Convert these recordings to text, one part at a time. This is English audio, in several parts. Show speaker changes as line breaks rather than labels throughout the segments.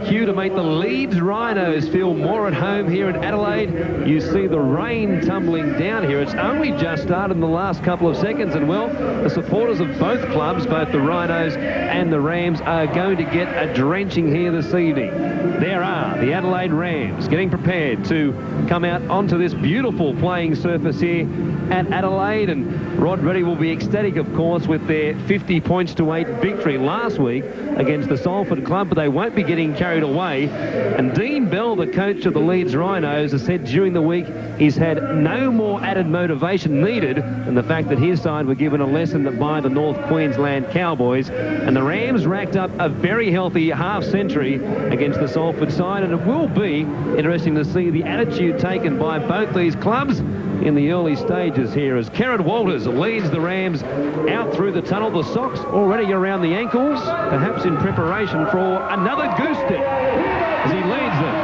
cue to make the Leeds Rhinos feel more at home here in Adelaide. You see the rain tumbling down here. It's only just started in the last couple of seconds, and well, the supporters of both clubs, both the Rhinos and the Rams, are going to get a drenching here this evening. There are the Adelaide Rams getting prepared to come out onto this beautiful playing surface here at Adelaide, and Rod Reddy will be ecstatic, of course, with their 50-8 victory last week against the Salford club, but they won't be getting carried away. And Dean Bell, the coach of the Leeds Rhinos, has said during the week he's had no more added motivation needed than the fact that his side were given a lesson by the North Queensland Cowboys. And the Rams racked up a very healthy half-century against the Salford side, and it will be interesting to see the attitude taken by both these clubs in the early stages here as Kerrod Walters leads the Rams out through the tunnel. The socks already around the ankles, perhaps in preparation for another goose step as he leads them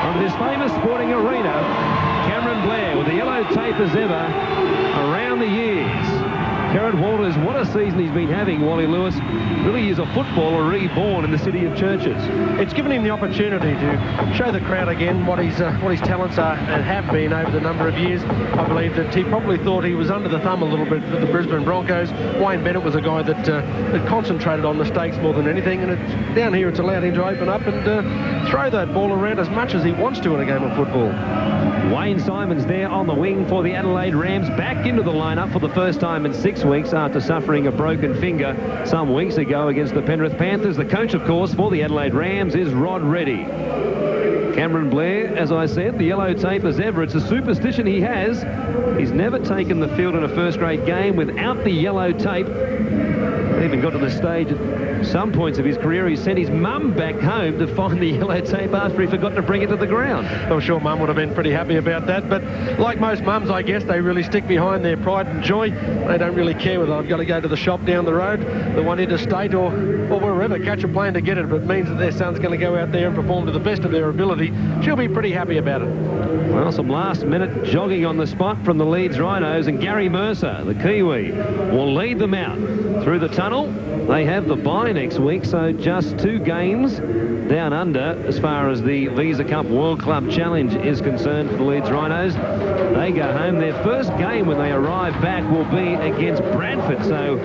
on this famous sporting arena. Cameron Blair with the yellow tape as ever around the years. Kerrod Walters, what a season he's been having, Wally Lewis. Really is a footballer reborn in the city of churches.
It's given him the opportunity to show the crowd again what his talents are and have been over the number of years. I believe that he probably thought he was under the thumb a little bit for the Brisbane Broncos. Wayne Bennett was a guy that concentrated on mistakes more than anything, and down here it's allowed him to open up and throw that ball around as much as he wants to in a game of football.
Wayne Simons there on the wing for the Adelaide Rams, back into the lineup for the first time in 6 weeks after suffering a broken finger some weeks ago against the Penrith Panthers. The coach, of course, for the Adelaide Rams is Rod Reddy. Cameron Blair, as I said, the yellow tape as ever. It's a superstition he has. He's never taken the field in a first-grade game without the yellow tape. Even got to the stage at some points of his career he sent his mum back home to find the yellow tape after he forgot to bring it to the ground.
I'm sure mum would have been pretty happy about that, but like most mums, I guess, they really stick behind their pride and joy. They don't really care whether I've got to go to the shop down the road, the one interstate, or wherever, catch a plane to get it. If it means that their son's going to go out there and perform to the best of their ability, she'll be pretty happy about it.
Well, some last-minute jogging on the spot from the Leeds Rhinos, and Gary Mercer, the Kiwi, will lead them out through the tunnel. They have the bye next week, so just 2 games down under as far as the Visa Cup World Club Challenge is concerned for the Leeds Rhinos. They go home. Their first game when they arrive back will be against Bradford, so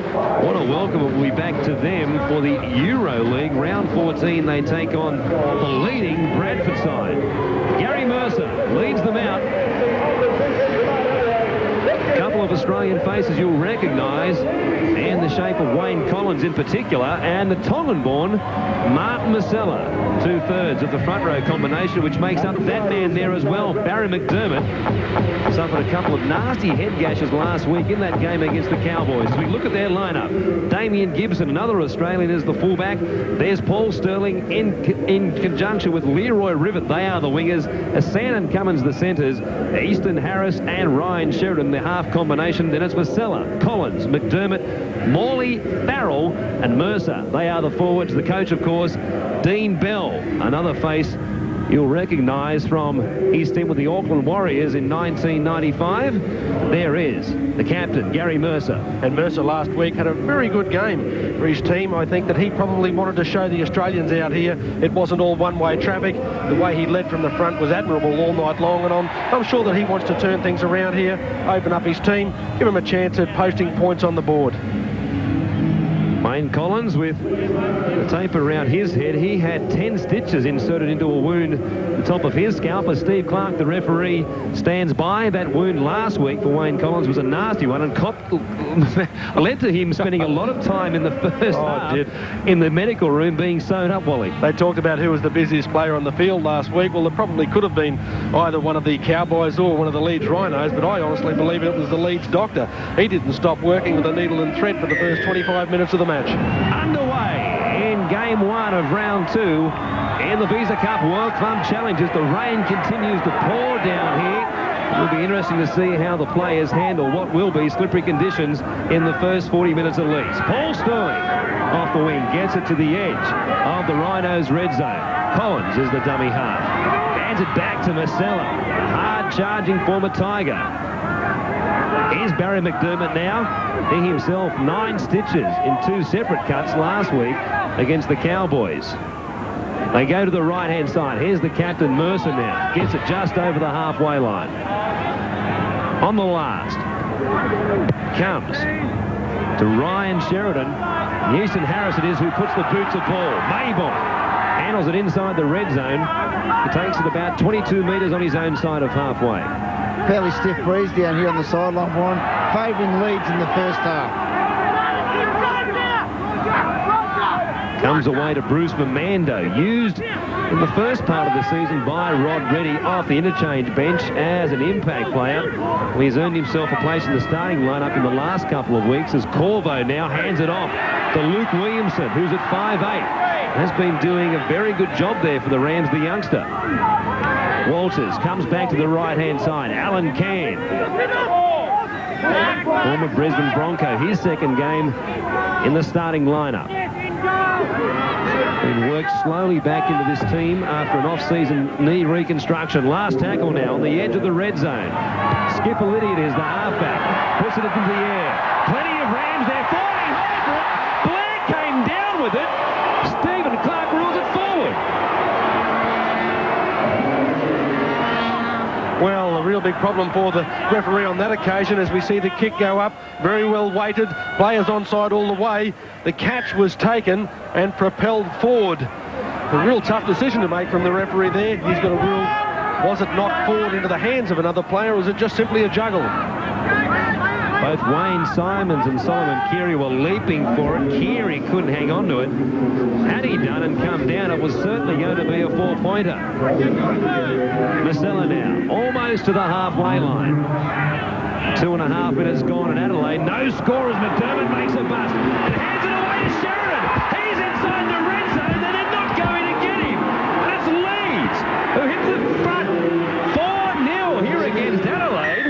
what a welcome it will be back to them for the Euro League. Round 14, they take on the leading Bradford side. Gary Mercer leads them out. A couple of Australian faces you'll recognise, and the shape of Wayne Collins in particular, and the Tongan-born Martin Masella, 2/3 of the front row combination, which makes up that man there as well. Barry McDermott suffered a couple of nasty head gashes last week in that game against the Cowboys. As we look at their lineup, Damien Gibson, another Australian, is the fullback. There's Paul Sterling in conjunction with Leroy Rivet. They are the wingers. Hassan and Cummins the centres. Easton Harris and Ryan Sheridan, the half combination. Then it's Masella, Collins, McDermott, Morley, Farrell and Mercer. They are the forwards. The coach, of course, Dean Bell, another face you'll recognise from his stint with the Auckland Warriors in 1995. There is the captain, Gary Mercer.
And Mercer last week had a very good game for his team. I think that he probably wanted to show the Australians out here it wasn't all one-way traffic. The way he led from the front was admirable all night long, and I'm sure that he wants to turn things around here, open up his team, give him a chance at posting points on the board.
Wayne Collins with the tape around his head. He had 10 stitches inserted into a wound at the top of his scalp as Steve Clark, the referee, stands by. That wound last week for Wayne Collins was a nasty one and led to him spending a lot of time in the first half in the medical room being sewn up, Wally.
They talked about who was the busiest player on the field last week. Well, it probably could have been either one of the Cowboys or one of the Leeds Rhinos, but I honestly believe it was the Leeds doctor. He didn't stop working with a needle and thread for the first 25 minutes of the match.
Underway in game 1 of round 2 in the Visa Cup World Club Challenge as the rain continues to pour down here. It'll be interesting to see how the players handle what will be slippery conditions in the first 40 minutes at least. Paul Sterling off the wing gets it to the edge of the Rhinos' red zone. Collins is the dummy half. Hands it back to Masella, hard charging former Tiger. Here's Barry McDermott now. He himself 9 stitches in 2 separate cuts last week against the Cowboys. They go to the right-hand side. Here's the captain, Mercer, now. Gets it just over the halfway line. On the last. Comes to Ryan Sheridan. Houston Harris it is who puts the boots of ball. Maybon handles it inside the red zone. He takes it about 22 metres on his own side of halfway.
Fairly stiff breeze down here on the sideline, Warren, favouring Leeds in the first half.
Comes away to Bruce Mamando, used in the first part of the season by Rod Reddy off the interchange bench as an impact player. He's earned himself a place in the starting lineup in the last couple of weeks as Corvo now hands it off to Luke Williamson, who's at 5'8". Has been doing a very good job there for the Rams, the youngster. Walters comes back to the right-hand side. Alan Can, former Brisbane Bronco, his second game in the starting lineup. Been worked slowly back into this team after an off-season knee reconstruction. Last tackle now on the edge of the red zone. Skipper Lydiard is the halfback. Puts it into the air. Plenty of Rams there. 40 for it. Blair came down with it. Stephen Clark rules it forward.
Well, a real big problem for the referee on that occasion as we see the kick go up. Very well weighted. Players onside all the way. The catch was taken and propelled forward. A real tough decision to make from the referee there. He's got a rule. Was it knocked forward into the hands of another player, or was it just simply a juggle?
Both Wayne Simons and Solomon Keary were leaping for it. Keary couldn't hang on to it. Had he done and come down, it was certainly going to be a four-pointer. Marcella now, almost to the halfway line. 2.5 minutes gone in Adelaide. No score as McDermott makes a bust and hands it away to Sheridan. He's inside the red zone and they're not going to get him. And it's Leeds who hits the front 4-0 here against Adelaide.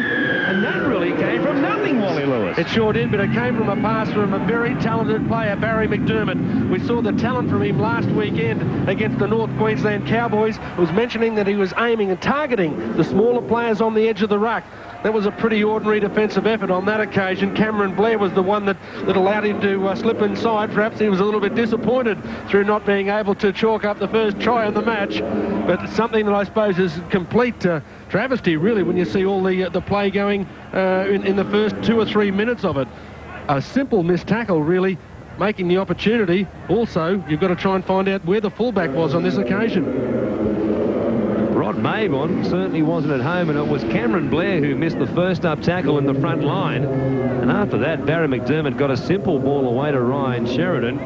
And that really came from nothing, Wally Lewis.
It sure did, but it came from a pass from a very talented player, Barry McDermott. We saw the talent from him last weekend against the North Queensland Cowboys. I was mentioning that he was aiming and targeting the smaller players on the edge of the ruck. That was a pretty ordinary defensive effort on that occasion. Cameron Blair was the one that allowed him to slip inside. Perhaps he was a little bit disappointed through not being able to chalk up the first try in the match. But something that I suppose is complete travesty, really, when you see all the play going in the first 2 or 3 minutes of it. A simple missed tackle, really, making the opportunity. Also, you've got to try and find out where the fullback was on this occasion.
Rod Maybon certainly wasn't at home, and it was Cameron Blair who missed the first up tackle in the front line. And after that, Barry McDermott got a simple ball away to Ryan Sheridan.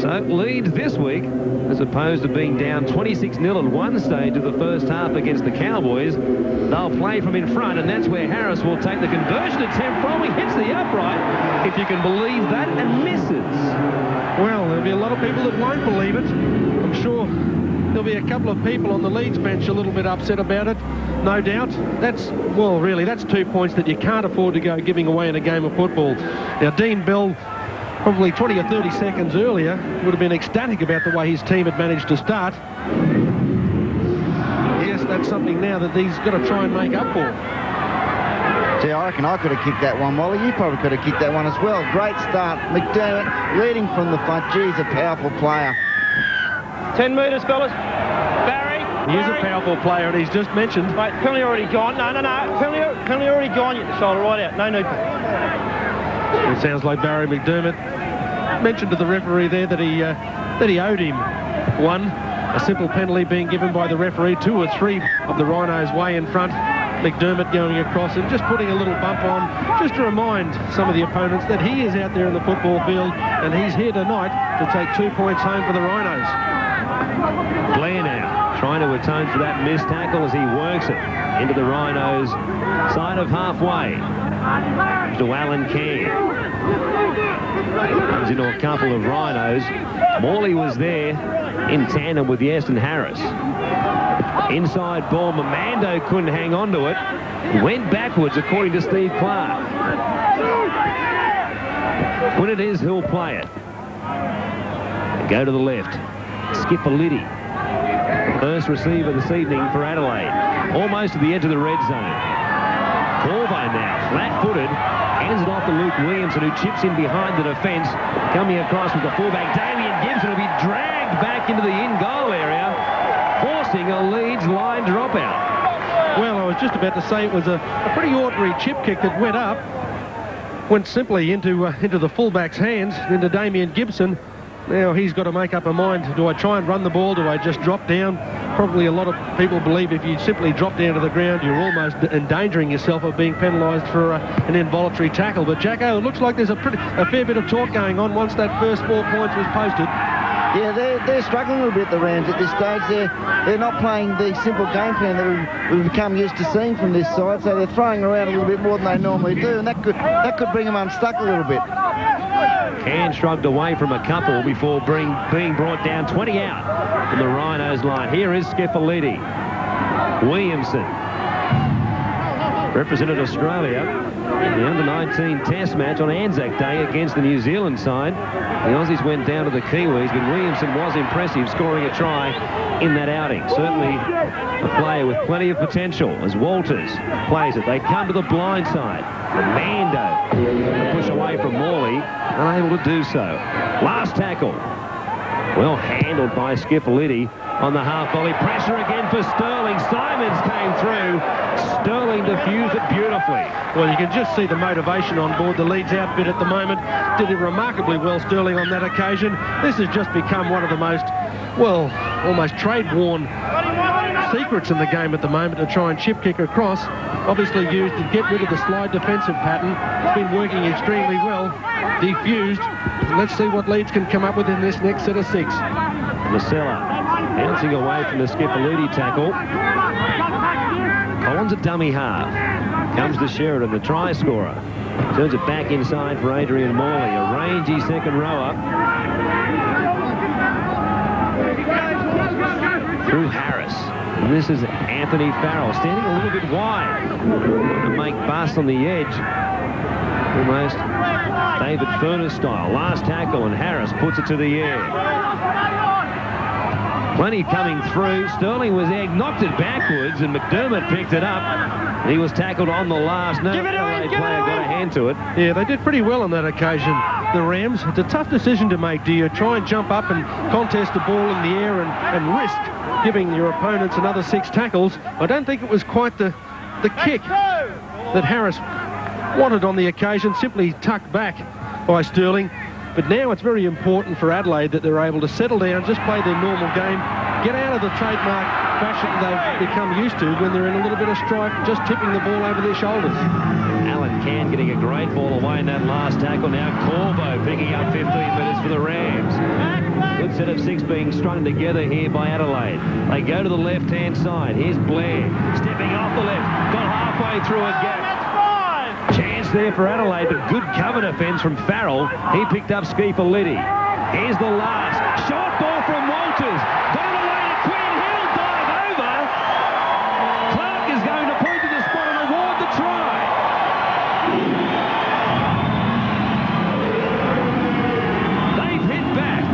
So Leeds this week, as opposed to being down 26-0 at one stage of the first half against the Cowboys, they'll play from in front, and that's where Harris will take the conversion attempt from. He hits the upright, if you can believe that, and misses.
Well, there'll be a lot of people that won't believe it. I'm sure there'll be a couple of people on the Leeds bench a little bit upset about it, no doubt. That's 2 points that you can't afford to go giving away in a game of football. Now, Dean Bell, probably 20 or 30 seconds earlier, would have been ecstatic about the way his team had managed to start. Yes, that's something now that he's got to try and make up for.
Gee, I reckon I could have kicked that one, Wally. You probably could have kicked that one as well. Great start. McDermott leading from the front. Geez, a powerful player.
10 metres, fellas. Barry.
He is a powerful player, and he's just mentioned.
Wait, penalty already gone. No. Penalty already gone. You get the shoulder right out. No need.
It sounds like Barry McDermott mentioned to the referee there that he owed him one. A simple penalty being given by the referee. 2 or 3 of the Rhinos way in front. McDermott going across and just putting a little bump on, just to remind some of the opponents that he is out there in the football field and he's here tonight to take 2 points home for the Rhinos.
Blair now trying to atone for that missed tackle as he works it into the Rhinos' side of halfway. To Alan Can. Comes into a couple of Rhinos. Morley was there in tandem with Yeston Harris. Inside ball, Mamando couldn't hang on to it. Went backwards, according to Steve Clark. When it is, he'll play it. Go to the left. Skipper Liddy. First receiver this evening for Adelaide. Almost to the edge of the red zone. Corvo now, flat-footed, Hands it off to Luke Williamson, who chips in behind the defence. Coming across with the fullback, Damien Gibson will be dragged back into the in-goal area, forcing a Leeds line dropout.
Well, I was just about to say it was a pretty ordinary chip kick that went simply into the fullback's hands, into Damien Gibson. Now he's got to make up a mind. Do I try and run the ball? Do I just drop down? Probably a lot of people believe if you simply drop down to the ground, you're almost endangering yourself of being penalised for an involuntary tackle. But, Jacko, it looks like there's a fair bit of talk going on once that first 4 points was posted.
Yeah, they're struggling a little bit, the Rams, at this stage. They're not playing the simple game plan that we've become used to seeing from this side, so they're throwing around a little bit more than they normally do, and that could bring them unstuck a little bit.
Can shrugged away from a couple before being brought down 20 out from the Rhinos line. Here is Skifalidi. Williamson represented Australia in the under-19 test match on Anzac Day against the New Zealand side. The Aussies went down to the Kiwis, but Williamson was impressive, scoring a try in that outing. Certainly a player with plenty of potential as Walters plays it. They come to the blind side. Mando push away from Morley, unable to do so. Last tackle. Well handled by Skifalidi on the half volley. Pressure again for Sterling. Simons came through. Sterling diffused it beautifully.
Well, you can just see the motivation on board the Leeds outfit at the moment. Did it remarkably well, Sterling, on that occasion. This has just become one of the most, well, almost trade-worn secrets in the game at the moment, to try and chip kick across. Obviously used to get rid of the slide defensive pattern. It's been working extremely well. Defused. Let's see what Leeds can come up with in this next set of 6.
Lasella bouncing away from the Skifalidi tackle. Collins a dummy half. Comes to Sheridan, the try scorer. Turns it back inside for Adrian Morley. A rangy second rower. Through Harris. And this is Anthony Farrell, standing a little bit wide to make bust on the edge. Almost David Furness style. Last tackle, and Harris puts it to the air. Plenty coming through. Sterling was there, knocked it backwards, and McDermott picked it up. He was tackled on the last. No Adelaide player got a hand to it.
Yeah, they did pretty well on that occasion, the Rams. It's a tough decision to make. Do you try and jump up and contest the ball in the air and risk giving your opponents another 6 tackles? I don't think it was quite the kick that Harris wanted on the occasion, simply tucked back by Sterling. But now it's very important for Adelaide that they're able to settle down, just play their normal game, get out of the trademark fashion they've become used to when they're in a little bit of strife, just tipping the ball over their shoulders.
Alan Can getting a great ball away in that last tackle. Now Corbo picking up 15 minutes for the Rams. Good set of 6 being strung together here by Adelaide. They go to the left-hand side. Here's Blair stepping off the left, got halfway through a gap. Chance there for Adelaide, but good cover defence from Farrell. He picked up Skifalidi. Here's the last. Short ball from Walters. Got it away to Quinn. He'll dive over. Clark is going to point to the spot and award the try. They've hit back.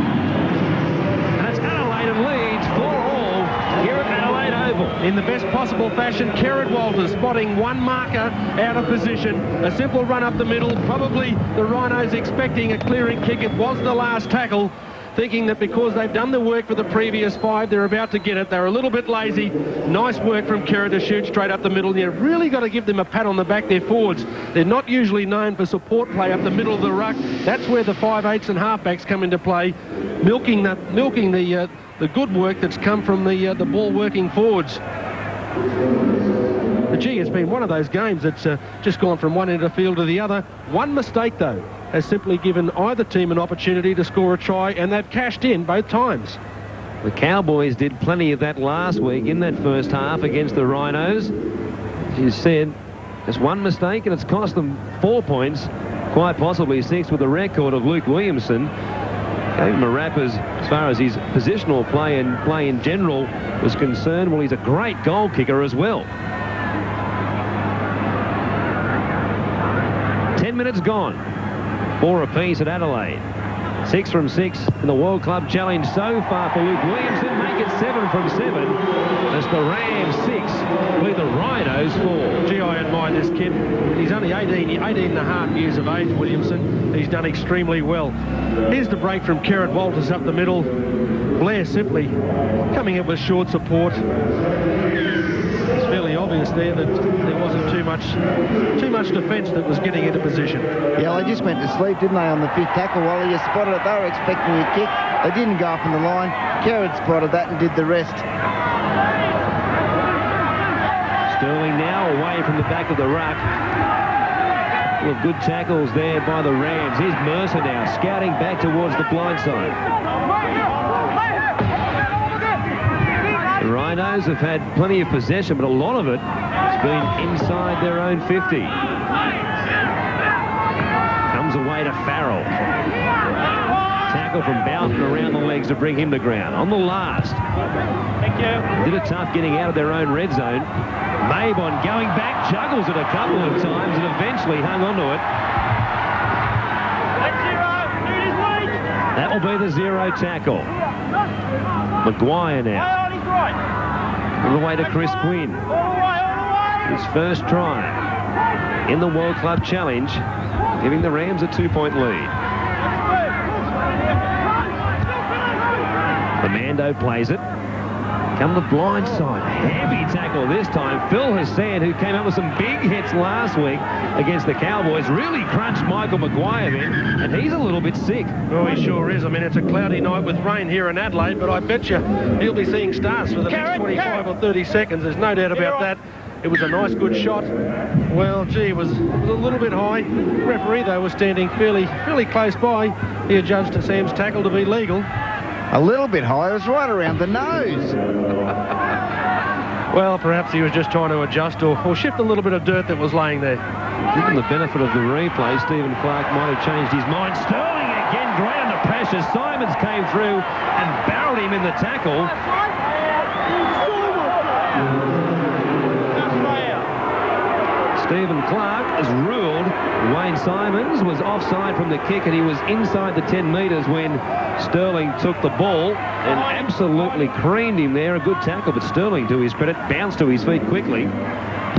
And it's Adelaide and Leeds 4-all here at Adelaide Oval.
In the best possible fashion, Kerrod Walters spotting one marker out of position. A simple run up the middle. Probably the Rhinos expecting a clearing kick. It was the last tackle, thinking that because they've done the work for the previous 5, they're about to get it. They're a little bit lazy. Nice work from Kerrod to shoot straight up the middle. You've really got to give them a pat on the back, their forwards. They're not usually known for support play up the middle of the ruck. That's where the 5/8s and halfbacks come into play, milking the good work that's come from the ball-working forwards. But gee, it's been one of those games that's just gone from one end of the field to the other. One mistake, though, has simply given either team an opportunity to score a try, and they've cashed in both times.
The Cowboys did plenty of that last week in that first half against the Rhinos. As you said, just one mistake, and it's cost them 4 points, quite possibly 6 with the record of Luke Williamson. Gave him a rap as far as his positional play and play in general was concerned. Well, he's a great goal kicker as well. 10 minutes gone. 4 apiece at Adelaide. 6 from 6 in the World Club Challenge so far for Luke Williamson. at 7 from 7. As the Rams 6 lead the Rhinos 4.
Gee, I admire this kid. He's only 18 and a half years of age, Williamson. He's done extremely well. Here's the break from Kerrod Walters up the middle. Blair simply coming up with short support. It's fairly obvious there that there wasn't too much defence that was getting into position.
Yeah, they just went to sleep, didn't they, on the 5th tackle? While you spotted it, they were expecting a kick. They didn't go up on the line. Kerrod spotted that and did the rest.
Sterling now away from the back of the ruck. Well, good tackles there by the Rams. Here's Mercer now, scouting back towards the blind side. The Rhinos have had plenty of possession, but a lot of it has been inside their own 50. Comes away to Farrell. Tackle from Bowden around the legs to bring him to ground. On the last.
Thank you.
Did it tough getting out of their own red zone. Mabon going back, juggles it a couple of times and eventually hung on to it. That will be the 0 tackle. Maguire now. On the way to Chris Quinn. His first try in the World Club Challenge, giving the Rams a 2-point lead. The Mando plays it. Come the blind side. Heavy tackle this time. Phil Hassan, who came up with some big hits last week against the Cowboys, really crunched Michael Maguire then, and he's a little bit sick.
Oh, he sure is. I mean, it's a cloudy night with rain here in Adelaide, but I bet you he'll be seeing stars for the next 25 or 30 seconds. There's no doubt about that. It was a nice, good shot. Well, gee, it was a little bit high. The referee, though, was standing fairly close by. He adjudged Sam's tackle to be legal.
A little bit high. It was right around the nose.
Well, perhaps he was just trying to adjust or shift a little bit of dirt that was laying there.
Given the benefit of the replay, Stephen Clark might have changed his mind. Sterling again, great under pressure. Simons came through and barreled him in the tackle. Stephen Clark has ruled Wayne Simons was offside from the kick and he was inside the 10 metres when Sterling took the ball and absolutely creamed him there. A good tackle, but Sterling, to his credit, bounced to his feet quickly.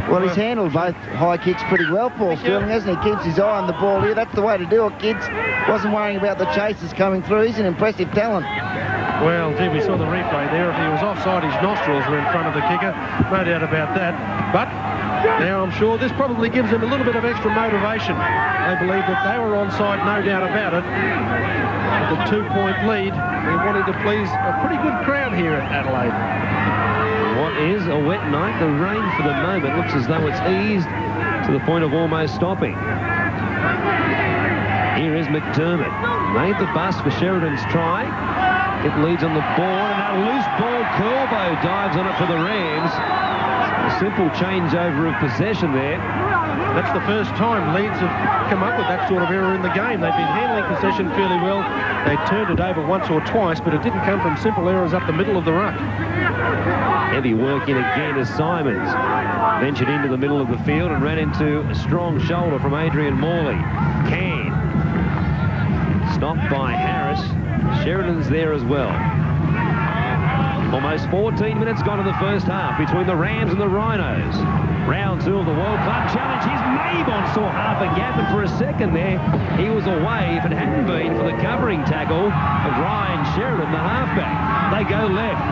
Well, he's handled both high kicks pretty well, Paul Sterling, hasn't he? Keeps his eye on the ball here. That's the way to do it, kids. Wasn't worrying about the chasers coming through. He's an impressive talent.
Well, gee, we saw the replay there. If he was offside, his nostrils were in front of the kicker. No doubt about that. But now I'm sure this probably gives him a little bit of extra motivation. They believe that they were onside, no doubt about it. With the 2-point lead, they're wanting to please a pretty good crowd here at Adelaide.
What is a wet night? The rain for the moment looks as though it's eased to the point of almost stopping. Here is McDermott. Made the bust for Sheridan's try. It leads on the board, and a loose ball. Corbo dives on it for the Rams. A simple changeover of possession there.
That's the first time Leeds have come up with that sort of error in the game. They've been handling possession fairly well. They turned it over once or twice, but it didn't come from simple errors up the middle of the ruck.
Heavy work in again as Simons ventured into the middle of the field and ran into a strong shoulder from Adrian Morley. Can. Stopped by Harris. Sheridan's there as well. Almost 14 minutes gone in the first half between the Rams and the Rhinos. Round 2 of the World Club Challenge. Here's Mabon, saw half a gap, and for a second there, he was away if it hadn't been for the covering tackle of Ryan Sheridan, the halfback. They go left.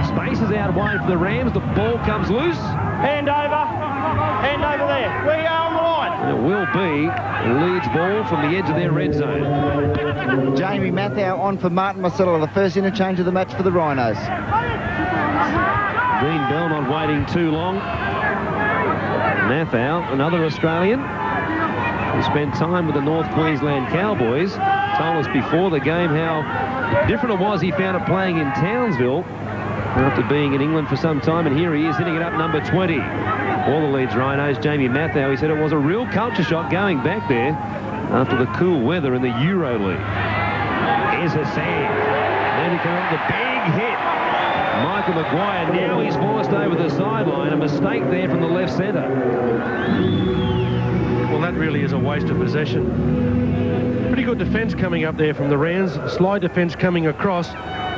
Space is out wide for the Rams. The ball comes loose.
Hand over there. We are on the line.
And it will be a Leeds ball from the edge of their red zone.
Jamie Mathau on for Martin Marcelo, the first interchange of the match for the Rhinos.
Dean Bell not waiting too long. Mathau, another Australian, who spent time with the North Queensland Cowboys, told us before the game how different it was he found it playing in Townsville after being in England for some time, and here he is hitting it up number 20. All the Leeds Rhinos, Jamie Mathau, he said it was a real culture shock going back there after the cool weather in the Euro League. Here's Hassan. Then he comes up with a big hit. Michael Maguire, now he's forced over the sideline. A mistake there from the left centre.
Well, that really is a waste of possession. Pretty good defence coming up there from the Rams. Slide defence coming across.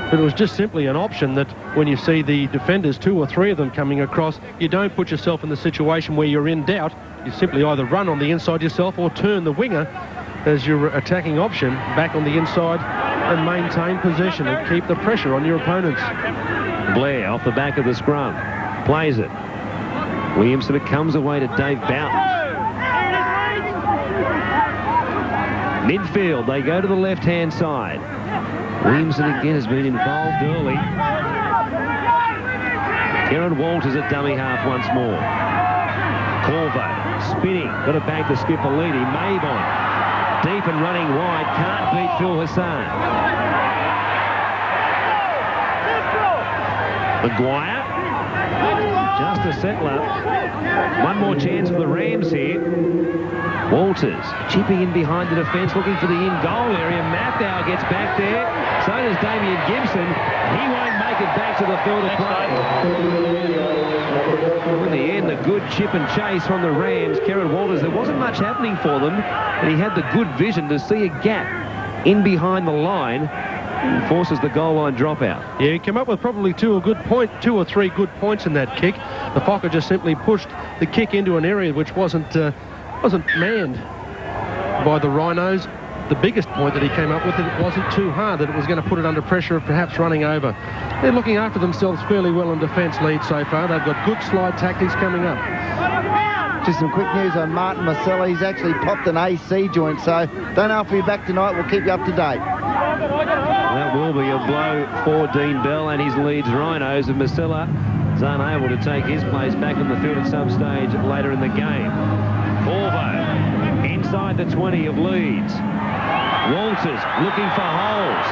But it was just simply an option that when you see the defenders, 2 or 3 of them coming across, you don't put yourself in the situation where you're in doubt. You simply either run on the inside yourself or turn the winger as your attacking option back on the inside and maintain possession and keep the pressure on your opponents.
Blair off the back of the scrum. Plays it. Williamson, it comes away to Dave Boughton. Midfield, they go to the left-hand side. Williamson again has been involved early. Kieran Walters at dummy half once more. Corvo spinning, got it back to Skipalidi. Mabon deep and running wide, can't beat Phil Hassan. Maguire, just a settler. One more chance for the Rams here. Walters chipping in behind the defence, looking for the in-goal area. Mathau gets back there. So does Damien Gibson. He won't make it back to the field of play. In the end, a good chip and chase from the Rams. Kieran Walters, there wasn't much happening for them, and he had the good vision to see a gap in behind the line and forces the goal line dropout.
Yeah, he came up with probably 2 or 3 good points in that kick. The Fokker just simply pushed the kick into an area which wasn't manned by the Rhinos. The biggest point that he came up with, it wasn't too hard, that it was going to put it under pressure of perhaps running over. They're looking after themselves fairly well in defence, Leeds, so far. They've got good slide tactics coming up.
Just some quick news on Martin Marcella. He's actually popped an AC joint, so don't know if he'll be back tonight. We'll keep you up to date.
That will be a blow for Dean Bell and his Leeds Rhinos, and Marcella is unable to take his place back on the field at some stage later in the game. Corvo inside the 20 of Leeds. Walters looking for holes.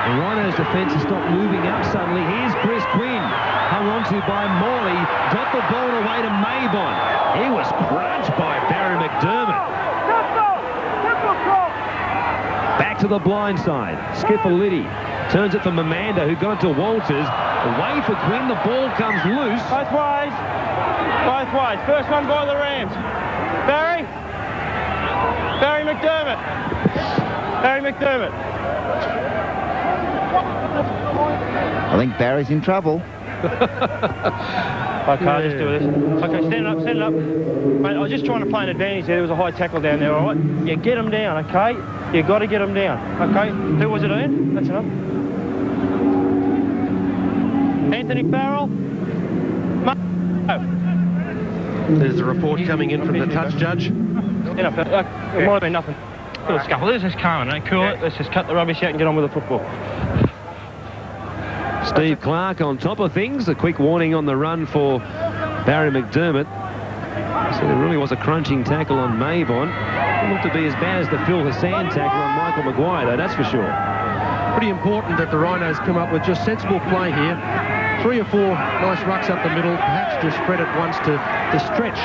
The Rhinos' defence has stopped moving up suddenly. Here's Chris Quinn, hung onto by Morley, got the ball away to Mabon. He was crunched by Barry McDermott. Back to the blind side. Skipalidi turns it for Mamanda, who got to Walters. Away for Quinn, the ball comes loose.
Both ways. Both ways. First one by the Rams. Barry McDermott. Barry McDermott.
I think Barry's in trouble.
Okay, let's do this. Okay, stand it up. Mate, I was just trying to play an advantage there. There was a high tackle down there, all right? Yeah, get him down, okay? You got to get him down, okay? Who was it, Ian? That's enough. Anthony Farrell.
There's a report coming in from the touch judge.
It might have been nothing. Little scuffle. Let's just calm it, cool it. Let's just cut the rubbish out and get on with the football.
Steve Clark on top of things. A quick warning on the run for Barry McDermott. So there really was a crunching tackle on Mabon. It looked to be as bad as the Phil Hassan tackle on Michael Maguire, though, that's for sure.
Pretty important that the Rhinos come up with just sensible play here. 3 or 4 nice rucks up the middle, perhaps just spread it once to stretch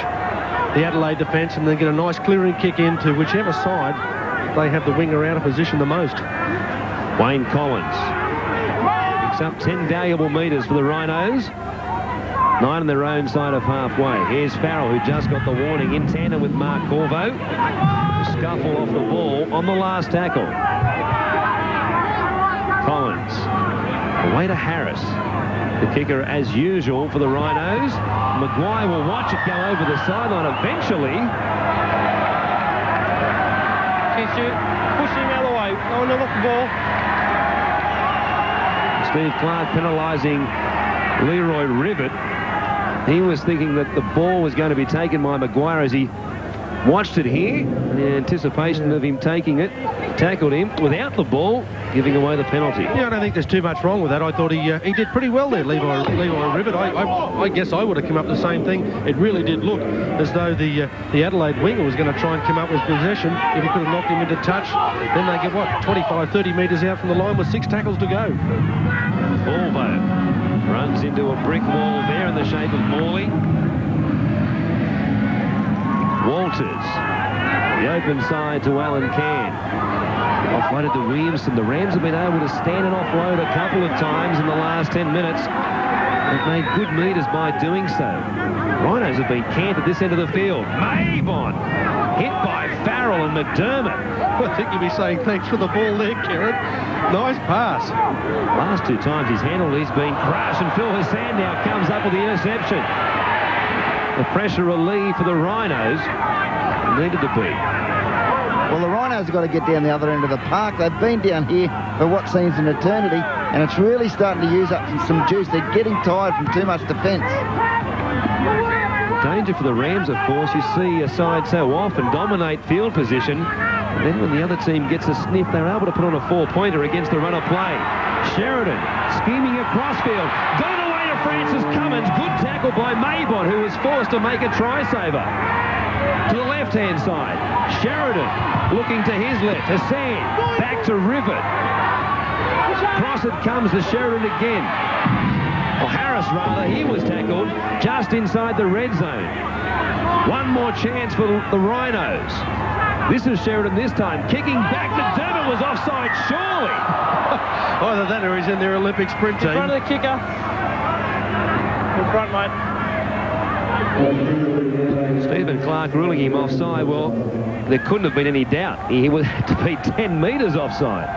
the Adelaide defence and then get a nice clearing kick into whichever side they have the winger out of position the most.
Wayne Collins picks up 10 valuable metres for the Rhinos. 9 on their own side of halfway. Here's Farrell, who just got the warning in tandem with Mark Corvo. The scuffle off the ball on the last tackle. Collins away to Harris. The kicker, as usual, for the Rhinos. Maguire will watch it go over the sideline eventually.
Push him out of the way. No one off the ball.
Steve Clark penalising Leroy Rivet. He was thinking that the ball was going to be taken by Maguire as he watched it here in anticipation of him taking it. Tackled him without the ball, giving away the penalty.
Yeah, I don't think there's too much wrong with that. I thought he did pretty well there, Leroy Rivet. I guess I would have come up with the same thing. It really did look as though the Adelaide winger was going to try and come up with possession. If he could have knocked him into touch, then they get, 25, 30 metres out from the line with 6 tackles to go.
Corvo runs into a brick wall there in the shape of Morley. Walters, the open side to Alan Cairn. Offloaded to Williamson. The Rams have been able to stand and offload a couple of times in the last 10 minutes. They've made good metres by doing so. Rhinos have been canted this end of the field. Mabon hit by Farrell and McDermott.
I think you'd be saying thanks for the ball there, Kieran. Nice pass.
Last 2 times he's handled, he's been crushed, and Phil Hassan now comes up with the interception. The pressure relieved for the Rhinos. Needed to be.
Well, the Rhinos have got to get down the other end of the park. They've been down here for what seems an eternity, and it's really starting to use up some juice. They're getting tired from too much defence.
Danger for the Rams, of course. You see a side so often dominate field position, and then when the other team gets a sniff, they're able to put on a 4-pointer against the run of play. Sheridan scheming across field. Got it away to Francis Cummins. Good tackle by Mabon, who was forced to make a try-saver. To the left-hand side, Sheridan looking to his left. Hassan back to Rivet. Cross it comes to Sheridan again. Or Harris, rather. He was tackled just inside the red zone. One more chance for the Rhinos. This is Sheridan this time. Kicking back. McDermott was offside, surely.
Either that or he's in their Olympic sprint team.
In front of the kicker. In front, mate.
Stephen Clark ruling him offside. Well, there couldn't have been any doubt. He would have to be 10 metres offside.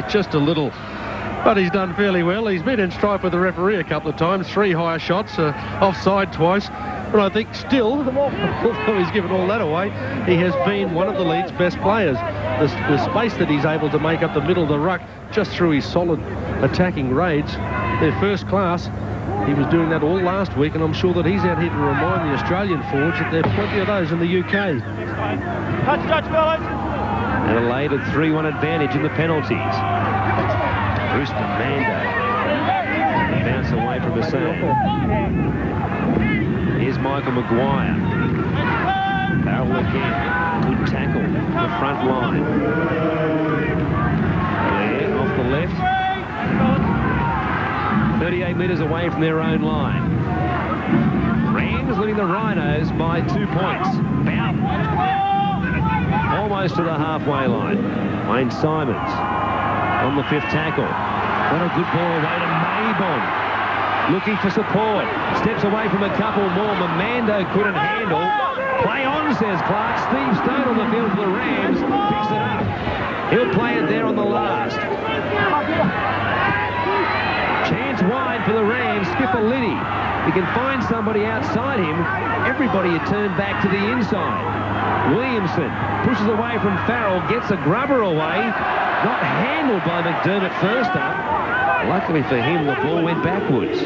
Just a little. But he's done fairly well. He's been in strife with the referee a couple of times. 3 higher shots, offside twice. But I think still, although he's given all that away, he has been one of the Leeds' best players. The space that he's able to make up the middle of the ruck just through his solid attacking raids, they're first class. He was doing that all last week, and I'm sure that he's out here to remind the Australian forwards that there are plenty of those in the UK.
Touch, fellas.
Adelaide at 3-1 advantage in the penalties. Bruce Mando. Bounce away from Hassan. Here's Michael Maguire. Farrell again. Good tackle. The front line. There, off the left. 38 metres away from their own line. Rams leading the Rhinos by 2 points. Bowden. Almost to the halfway line. Wayne Simons on the 5th tackle. What a good ball away to Mabon. Looking for support. Steps away from a couple more. Mando couldn't handle. Play on, says Clark. Steve Stone on the field for the Rams. Picks it up. He'll play it there on the last. Chance wide for the Rams. Skipper Liddy. He can find somebody outside him. Everybody had turned back to the inside. Williamson pushes away from Farrell. Gets a grubber away. Not handled by McDermott first up. Luckily for him, the ball went backwards.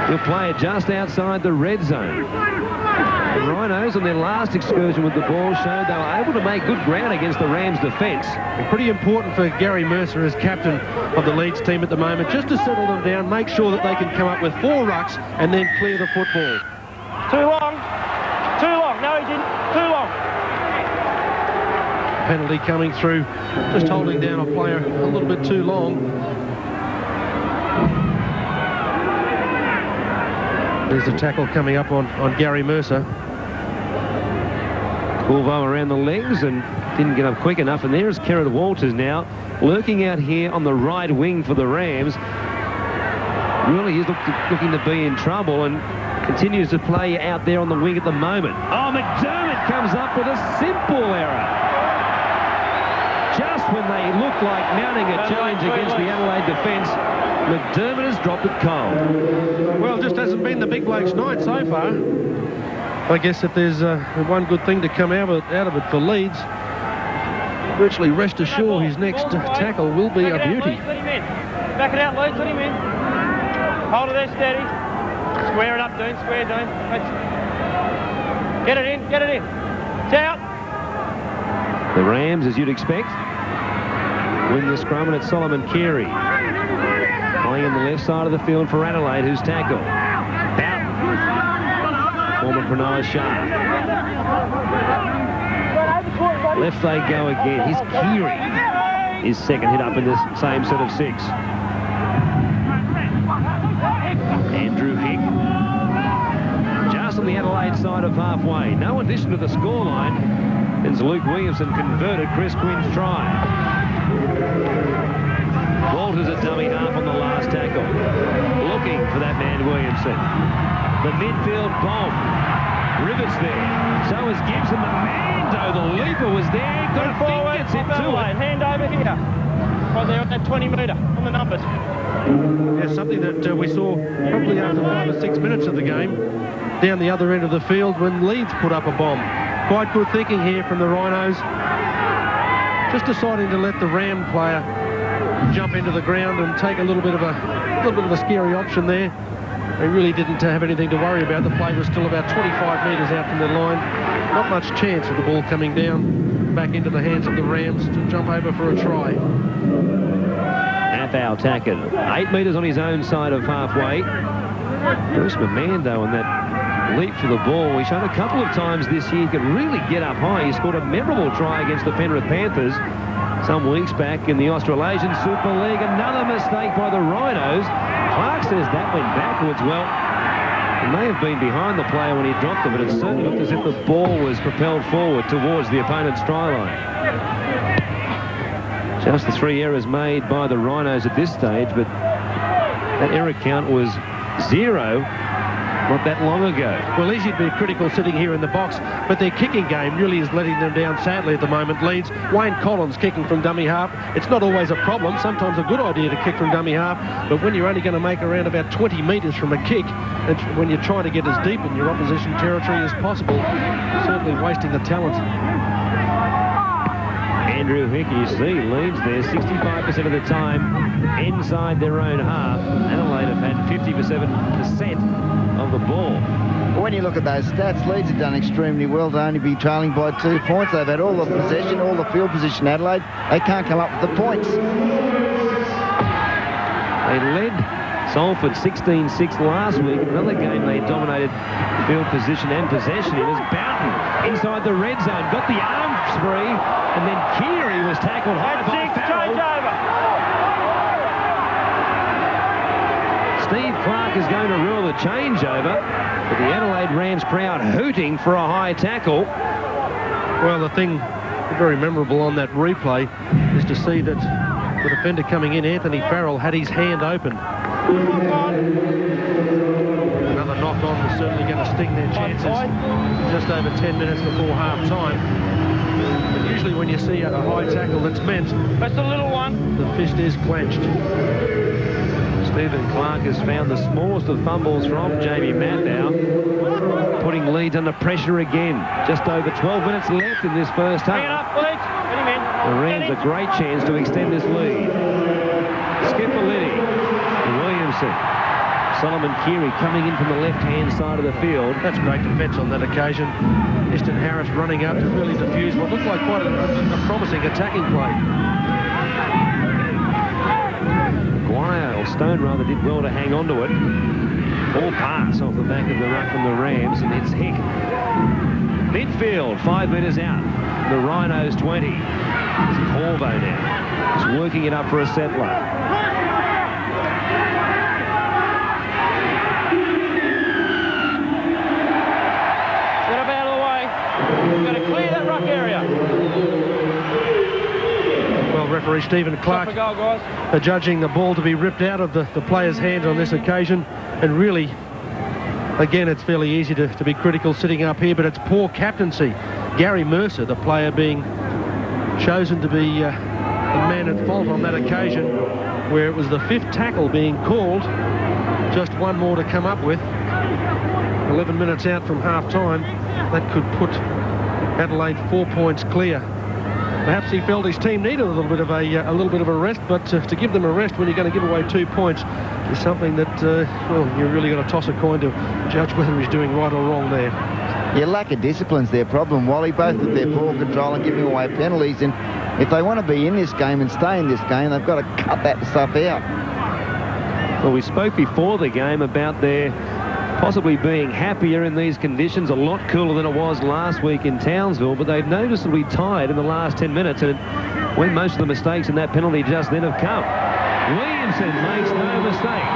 He'll play it just outside the red zone. The Rhinos on their last excursion with the ball showed they were able to make good ground against the Rams' defence.
Pretty important for Gary Mercer as captain of the Leeds team at the moment, just to settle them down, make sure that they can come up with 4 rucks and then clear the football.
Too long. Too long. No, he didn't. Too long.
Penalty coming through, just holding down a player a little bit too long. There's a tackle coming up on Gary Mercer.
Coolvo around the legs and didn't get up quick enough. And there's Kerrod Walters now, lurking out here on the right wing for the Rams. Really is looking to be in trouble and continues to play out there on the wing at the moment. Oh, McDermott comes up with a simple error. Just when they look like mounting a challenge against the Adelaide defence, McDermott has dropped it cold.
Well, just hasn't been the big bloke's night so far. I guess if there's one good thing to come out of it for Leeds, virtually rest assured his next tackle will be a beauty.
Let him in. Back it out, Leeds. Let him in. Hold it there, steady. Square it up, Dean. Square, Dean. Get it in. Get it in. It's out.
The Rams, as you'd expect, win the scrum, and it's Solomon Carey playing on the left side of the field for Adelaide, who's tackled. Bowden. Former Cronulla Shark. Left they go again. Here's Keary. His second hit up in the same set of 6. Andrew Hick. Just on the Adelaide side of halfway. No addition to the scoreline. As Luke Williamson converted Chris Quinn's try. Walters at dummy half on the last tackle. Looking for that man Williamson. The midfield bomb. Rivets there. So is Gibson. The Mando, the leaper was there. Got a forward. Gets it to it.
Hand over here. Right there on that 20 metre on the numbers.
Yeah, something that we saw probably after 5 or 6 minutes of the game down the other end of the field when Leeds put up a bomb. Quite good thinking here from the Rhinos. Just deciding to let the Ram player jump into the ground and take a little bit of a scary option there. They really didn't have anything to worry about. The play was still about 25 metres out from the line. Not much chance of the ball coming down back into the hands of the Rams to jump over for a try.
Apau Tackett, 8 metres on his own side of halfway. Bruce Mamando on that leap for the ball. He's shown a couple of times this year he could really get up high. He scored a memorable try against the Penrith Panthers some weeks back in the Australasian Super League. Another mistake by the Rhinos. Clark says that went backwards. Well, he may have been behind the player when he dropped it, but it certainly looked as if the ball was propelled forward towards the opponent's try line. Just the 3 errors made by the Rhinos at this stage, but that error count was 0 not that long ago.
Well, easy to be critical sitting here in the box, but their kicking game really is letting them down sadly at the moment. Leeds, Wayne Collins kicking from dummy half. It's not always a problem. Sometimes a good idea to kick from dummy half, but when you're only going to make around about 20 metres from a kick, and when you're trying to get as deep in your opposition territory as possible, certainly wasting the talent.
Andrew Hick, you see, Leeds there 65% of the time inside their own half. Adelaide have had 57% of the ball.
When you look at those stats, Leeds have done extremely well to only be trailing by 2 points. They've had all the possession, all the field position. Adelaide, they can't come up with the points.
They led Salford 16-6 last week. Another game they dominated field position and possession in as Boughton inside the red zone. Got the arm spree, and then Keary was tackled high by Farrell. Steve Clark is going to rule the changeover, but the Adelaide Rams crowd hooting for a high tackle.
Well, the thing very memorable on that replay is to see that the defender coming in, Anthony Farrell, had his hand open. Another knock-on was certainly going to sting their chances just over 10 minutes before half-time. But usually when you see a high tackle that's meant,
that's the little one,
the fist is clenched.
Stephen Clark has found the smallest of fumbles from Jamie Mandau, putting Leeds under pressure again. Just over 12 minutes left in this first half. The Rams a great chance to extend this lead. Skipperletti and Williamson. Solomon Keary coming in from the left-hand side of the field.
That's great defence on that occasion. Eston Harris running up to really defuse what looked like quite a promising attacking play.
Guire, or Stone rather, did well to hang on to it. Ball pass off the back of the ruck from the Rams, and it's Hick. Midfield, 5 metres out. The Rhinos 20. It's Corvo now. He's working it up for a settler.
Get up out of the way. We've got to clear that ruck area.
Well, referee Stephen Clark judging the ball to be ripped out of the player's hands on this occasion. And really, again, it's fairly easy to be critical sitting up here, but it's poor captaincy. Gary Mercer, the player, being chosen to be the man at fault on that occasion, where it was the 5th tackle being called. Just one more to come up with. 11 minutes out from half-time. That could put Adelaide 4 points clear. Perhaps he felt his team needed a little bit of a rest, but to give them a rest when you're going to give away 2 points is something that, well, you really got to toss a coin to judge whether he's doing right or wrong there.
Yeah, lack of discipline's their problem, Wally, both with their ball control and giving away penalties. And if they want to be in this game and stay in this game, they've got to cut that stuff out.
Well, we spoke before the game about their possibly being happier in these conditions, a lot cooler than it was last week in Townsville, but they've noticeably tired in the last 10 minutes, and when most of the mistakes in that penalty just then have come. Williamson makes no mistake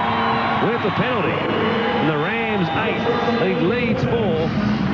with the penalty. And the Rams 8, the Leeds 4.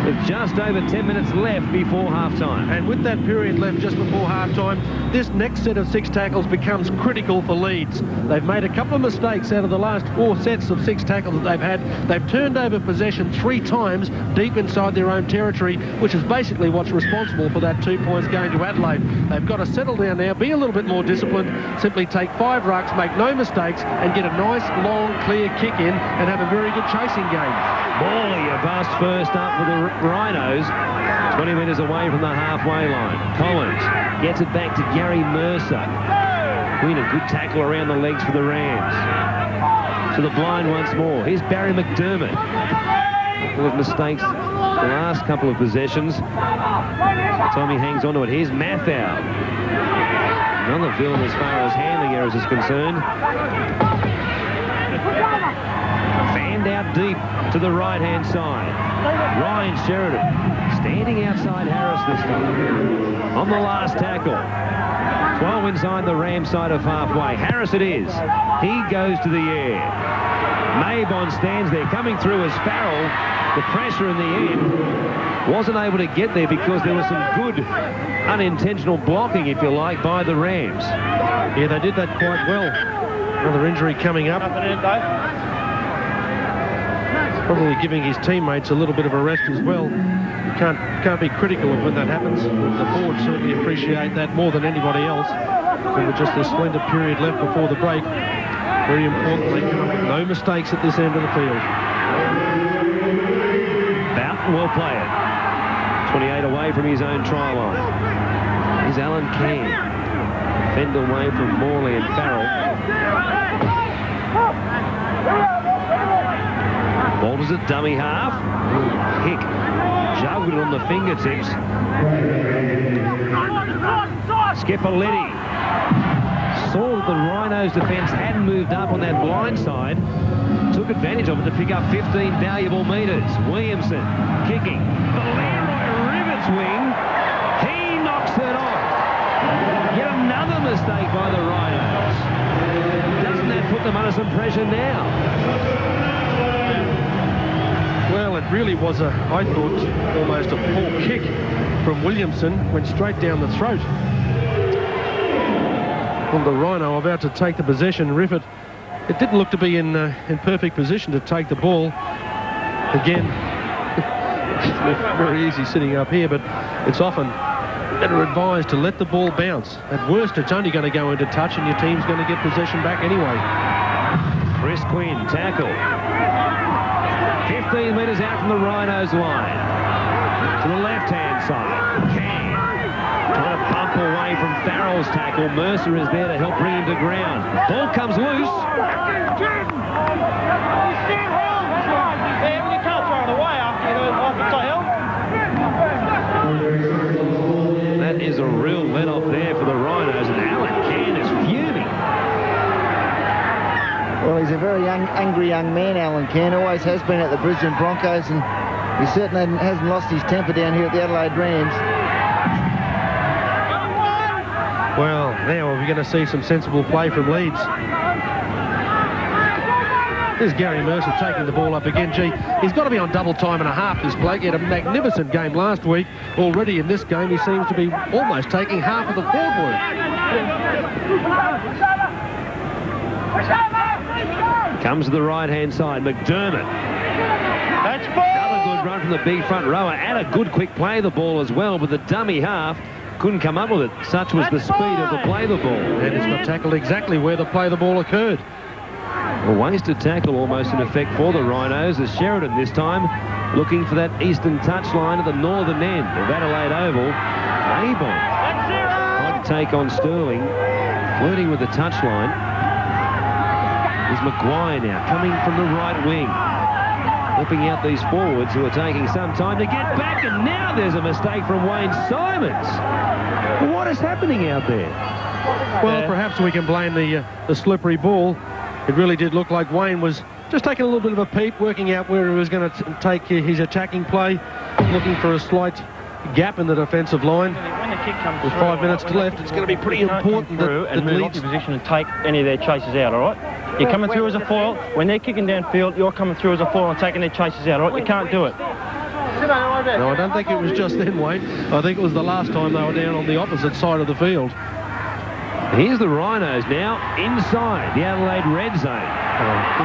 with just over 10 minutes left before half-time.
And with that period left just before half-time, this next set of 6 tackles becomes critical for Leeds. They've made a couple of mistakes out of the last 4 sets of 6 tackles that they've had. They've turned over possession 3 times deep inside their own territory, which is basically what's responsible for that 2 points going to Adelaide. They've got to settle down now, be a little bit more disciplined, simply take 5 rucks, make no mistakes, and get a nice, long, clear kick in and have a very good chasing game.
Morley, a bust first up for the Rhinos, 20 metres away from the halfway line. Collins gets it back to Gary Mercer. Queen, a good tackle around the legs for the Rams. To the blind once more. Here's Barry McDermott. Full of mistakes the last couple of possessions. Tommy hangs on to it. Here's Mathau. Another villain as far as handling errors is concerned. Fanned out deep to the right-hand side. Ryan Sheridan standing outside Harris this time on the last tackle. 12 inside the Ram side of halfway. Harris it is. He goes to the air. Maybon stands there. Coming through as Farrell. The pressure in the end wasn't able to get there because there was some good unintentional blocking, if you like, by the Rams.
Yeah, they did that quite well. Another injury coming up. Probably giving his teammates a little bit of a rest as well. You can't be critical of when that happens. The forwards certainly appreciate that more than anybody else. And with just this slender period left before the break, very important they come up with no mistakes at this end of the field.
Boughton will play it. 28 away from his own try line. Here's Alan Cairn. Fend away from Morley and Farrell. Walters at dummy half. Hick juggled it on the fingertips. Schiavelletti saw that the Rhinos defence hadn't moved up on that blind side. Took advantage of it to pick up 15 valuable metres. Williamson kicking. The Leroy Rivets wing. He knocks it off. Yet another mistake by the Rhinos. Doesn't that put them under some pressure now?
Well, it really was I thought, almost a poor kick from Williamson. Went straight down the throat. Well, the Rhino about to take the possession. Riffett, it didn't look to be in perfect position to take the ball. Again, it's very easy sitting up here, but it's often better advised to let the ball bounce. At worst, it's only going to go into touch and your team's going to get possession back anyway.
Chris Quinn, tackle. 15 metres out from the Rhinos line. To the left-hand side. Cam trying to bump away from Farrell's tackle. Mercer is there to help bring him to ground. Ball comes loose.
You can't throw it away after
That is a real let-off there for the Rhinos, and Alan Cairn is fuming.
Well, he's a very angry young man, Alan Cairn. Always has been at the Brisbane Broncos, and he certainly hasn't lost his temper down here at the Adelaide Rams.
Well, now we're going to see some sensible play from Leeds. There's Gary Mercer taking the ball up again. Gee, he's got to be on double time and a half this bloke. He had a magnificent game last week. Already in this game, he seems to be almost taking half of the forward work.
Comes to the right-hand side. McDermott.
That's ball!
Another good run from the big front rower. And a good quick play of the ball as well, but the dummy half couldn't come up with it. Such was the speed of the play the ball.
And he's got tackled exactly where the play the ball occurred.
A wasted tackle almost in effect for the Rhinos, as Sheridan this time looking for that eastern touchline at the northern end of Adelaide Oval. Avon tried to take on Sterling, flirting with the touchline. Here's Maguire now coming from the right wing, helping out these forwards who are taking some time to get back, and now there's a mistake from Wayne Simons. What is happening out there?
Well, perhaps we can blame the slippery ball. It really did look like Wayne was just taking a little bit of a peep, working out where he was going to take his attacking play, looking for a slight gap in the defensive line. With 5 minutes left, it's going to be pretty important that
move off your position and take any of their chases out, all right? You're coming through as a foil. When they're kicking downfield, you're coming through as a foil and taking their chases out, all right? You can't do it.
No, I don't think it was just then, Wayne. I think it was the last time they were down on the opposite side of the field.
Here's the Rhinos now inside the Adelaide red zone.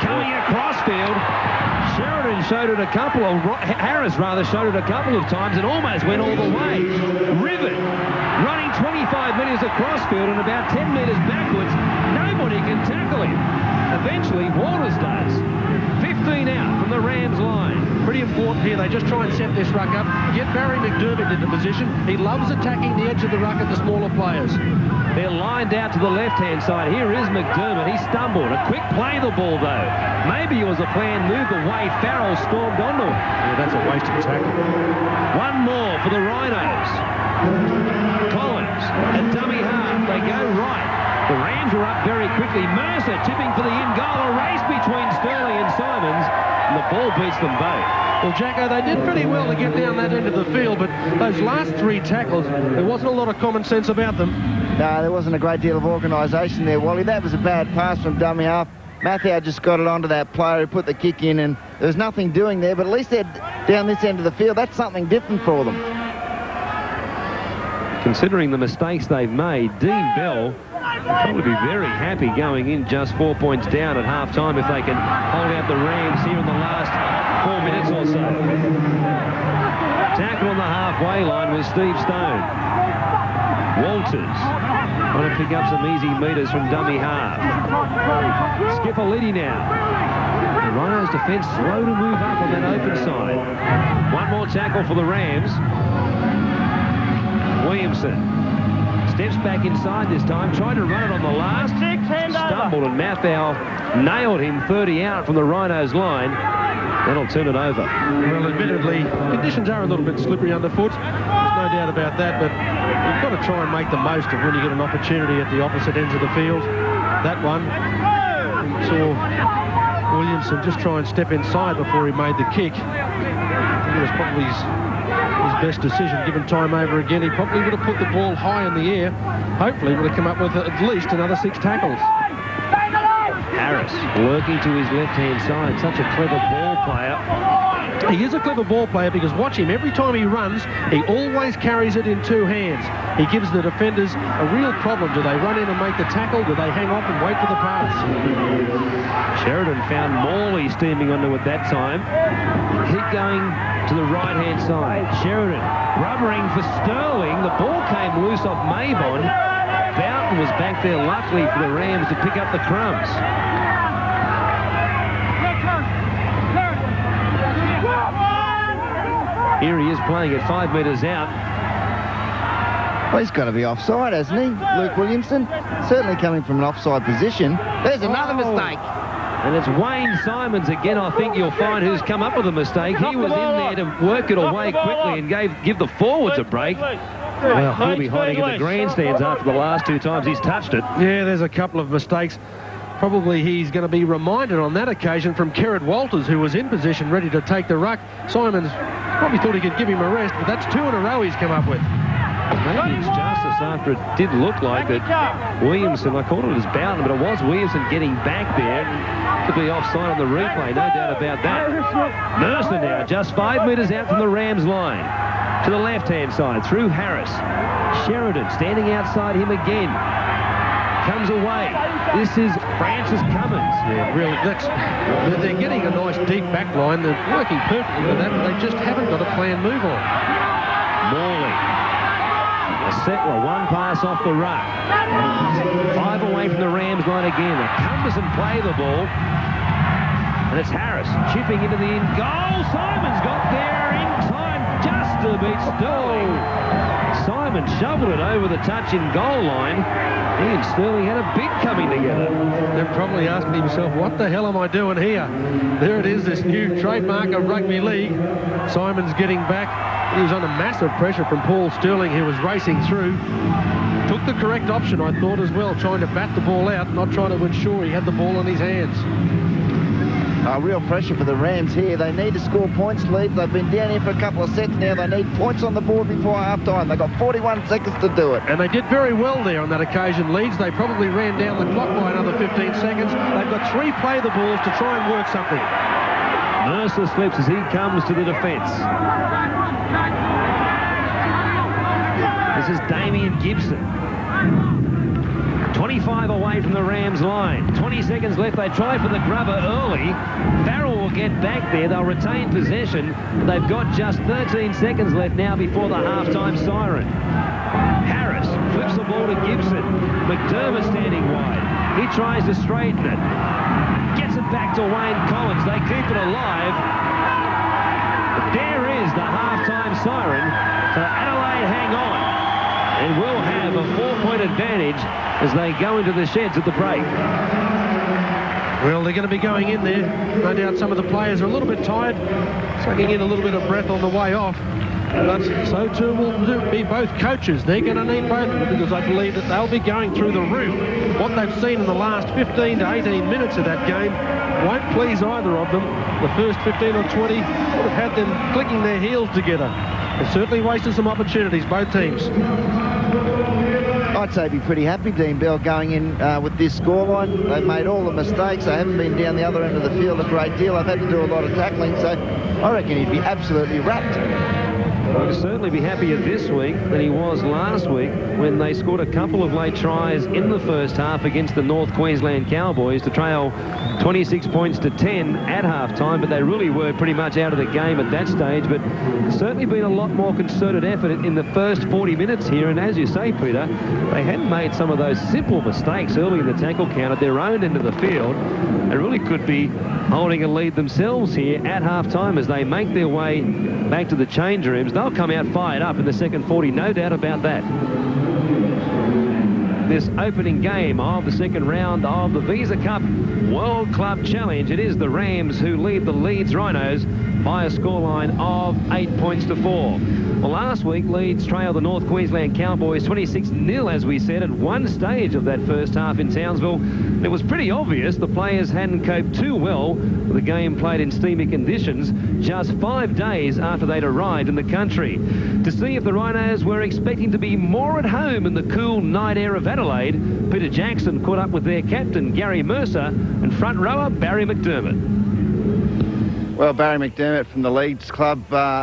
Coming across field. Sheridan showed it a couple of... Harris, rather, showed it a couple of times and almost went all the way. Rivet running 25 metres across field and about 10 metres backwards. Nobody can tackle him. Eventually, Waters does. 15 out from the Rams line.
Pretty important here. They just try and set this ruck up. Get Barry McDermott into position. He loves attacking the edge of the ruck at the smaller players.
They're lined out to the left-hand side. Here is McDermott. He stumbled. A quick play the ball, though. Maybe it was a planned move away. Farrell stormed onto it.
Yeah, that's a wasted tackle.
One more for the Rhinos. Collins, a dummy half. They go right. The Rams are up very quickly. Mercer tipping for the in goal. A race between Sterling and Simons. And the ball beats them both.
Well, Jacko, they did pretty well to get down that end of the field, but those last three tackles, there wasn't a lot of common sense about them.
No, there wasn't a great deal of organisation there, Wally. That was a bad pass from dummy half. Matthew just got it onto that player who put the kick in, and there was nothing doing there, but at least they're down this end of the field. That's something different for them.
Considering the mistakes they've made, Dean Bell will probably be very happy going in just 4 points down at half-time if they can hold out the Rams here in the last 4 minutes or so. Tackle on the halfway line was Steve Stone. Walters trying to pick up some easy metres from dummy half. Skipper-Liddy now. The Rhinos defence slow to move up on that open side. One more tackle for the Rams. Williamson steps back inside this time, tried to run it on the last, stumbled, and Mathau nailed him 30 out from the Rhinos line. That'll turn it over.
Well, admittedly, conditions are a little bit slippery underfoot. There's no doubt about that, but you've got to try and make the most of when you get an opportunity at the opposite ends of the field. That one, we saw Williamson just try and step inside before he made the kick. I think it was probably his best decision given time over again. He probably would have put the ball high in the air. Hopefully would have come up with at least another 6 tackles.
Harris working to his left-hand side. Such a clever ball player.
He is a clever ball player because watch him. Every time he runs, he always carries it in 2 hands. He gives the defenders a real problem. Do they run in and make the tackle? Do they hang off and wait for the pass?
Sheridan found Morley steaming onto it that time. Hit going to the right-hand side. Sheridan rubbering for Sterling. The ball came loose off Maybon. Boughton was back there luckily for the Rams to pick up the crumbs. Here he is playing at 5 metres out.
Well, he's got to be offside, hasn't he, Luke Williamson? Certainly coming from an offside position. There's another mistake.
And it's Wayne Simons again, I think you'll find, who's come up with a mistake. He was in there to work it away quickly and give the forwards a break. Well, he'll be hiding in the grandstands after the last 2 times he's touched it.
Yeah, there's a couple of mistakes. Probably he's going to be reminded on that occasion from Kerrod Walters, who was in position ready to take the ruck. Simons probably thought he could give him a rest, but that's 2 in a row he's come up with.
Maybe it's justice after it did look like that Williamson, I called it as Boughton, but it was Williamson getting back there. Could be offside on the replay, no doubt about that. Mercer now, just 5 metres out from the Rams line. To the left-hand side, through Harris. Sheridan standing outside him again. Comes away. This is Francis Cummins.
Yeah, really, they're getting a nice deep back line. They're working perfectly with that, but they just haven't got a planned move on.
Morley. A settler, 1 pass off the ruck. 5 away from the Rams line again. They compass and play the ball. And it's Harris chipping into the in goal. Simons got there in time just to beat Sterling. Simon shoveled it over the touch in goal line. He and Sterling had a bid coming together.
They're probably asking himself, what the hell am I doing here? There it is, this new trademark of rugby league. Simon's getting back. He was under massive pressure from Paul Sterling, who was racing through. Took the correct option, I thought, as well, trying to bat the ball out, not trying to ensure he had the ball in his hands.
Real pressure for the Rams here. They need to score points, Leeds. They've been down here for a couple of sets now. They need points on the board before half-time. They've got 41 seconds to do it.
And they did very well there on that occasion, Leeds. They probably ran down the clock by another 15 seconds. They've got 3 play the balls to try and work something.
Mercer slips as he comes to the defence. This is Damien Gibson. 25 away from the Rams line. 20 seconds left. They try for the grubber early. Farrell will get back there. They'll retain possession. They've got just 13 seconds left now before the halftime siren. Harris flips the ball to Gibson. McDermott standing wide. He tries to straighten it. Gets it back to Wayne Collins. They keep it alive. But there is the halftime siren. So Adelaide hang on and will have a 4-point advantage as they go into the sheds at the break.
Well, they're going to be going in there. No doubt some of the players are a little bit tired, sucking in a little bit of breath on the way off. But so too will be both coaches. They're going to need both of them because I believe that they'll be going through the roof. What they've seen in the last 15 to 18 minutes of that game won't please either of them. The first 15 or 20 would have had them clicking their heels together. They've certainly wasted some opportunities, both teams.
I'd say be pretty happy, Dean Bell, going in with this scoreline. They've made all the mistakes. They haven't been down the other end of the field a great deal. They've had to do a lot of tackling, so I reckon he'd be absolutely wrapped.
Well, he'll certainly be happier this week than he was last week when they scored a couple of late tries in the first half against the North Queensland Cowboys to trail 26 points to 10 at half-time, but they really were pretty much out of the game at that stage. But there's certainly been a lot more concerted effort in the first 40 minutes here, and as you say, Peter, they hadn't made some of those simple mistakes early in the tackle count at their own end of the field. They really could be holding a lead themselves here at half-time as they make their way back to the change rooms. They'll come out fired up in the second 40, no doubt about that. This opening game of the second round of the Visa Cup World Club Challenge. It is the Rams who lead the Leeds Rhinos by a scoreline of 8 points to 4. Well, last week, Leeds trailed the North Queensland Cowboys 26-0, as we said, at one stage of that first half in Townsville. It was pretty obvious the players hadn't coped too well with the game played in steamy conditions just 5 days after they'd arrived in the country. To see if the Rhinos were expecting to be more at home in the cool night air of Adelaide, Peter Jackson caught up with their captain, Gary Mercer, and front rower, Barry McDermott.
Well, Barry McDermott from the Leeds club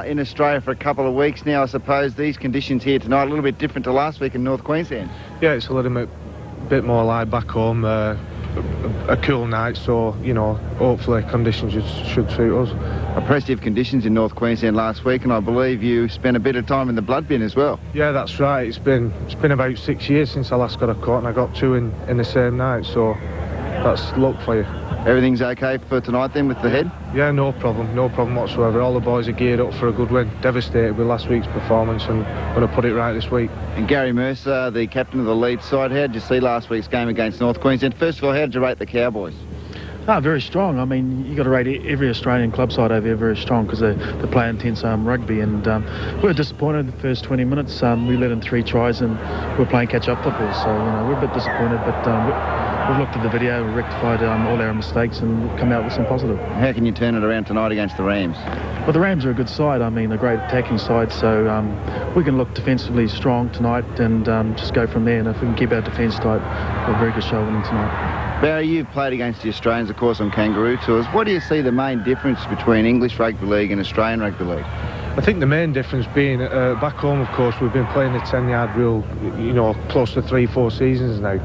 in Australia for a couple of weeks now. I suppose these conditions here tonight a little bit different to last week in North Queensland.
Yeah, it's a little bit more live back home. A cool night, so, you know, hopefully conditions should suit us.
Oppressive conditions in North Queensland last week, and I believe you spent a bit of time in the blood bin as well.
Yeah, that's right. It's been about 6 years since I last got a cut, and I got 2 in the same night, so that's luck for you.
Everything's okay for tonight then with the head?
Yeah, no problem whatsoever. All the boys are geared up for a good win. Devastated with last week's performance and going to put it right this week.
And Gary Mercer, the captain of the Leeds side, how did you see last week's game against North Queensland? First of all, how did you rate the Cowboys?
Very strong. I mean, you've got to rate every Australian club side over here very strong because they play intense rugby, and we were disappointed in the first 20 minutes. We let in 3 tries and we were playing catch-up football, so we're a bit disappointed, but we've looked at the video, we've rectified all our mistakes and come out with some positive.
How can you turn it around tonight against the Rams?
Well, the Rams are a good side. I mean, a great attacking side, so we can look defensively strong tonight and just go from there, and if we can keep our defence tight, we've a very good show winning tonight.
Barry, you've played against the Australians, of course, on Kangaroo Tours. What do you see the main difference between English Rugby League and Australian Rugby League?
I think the main difference being, back home, of course, we've been playing the 10-yard rule, you know, close to 3-4 seasons now.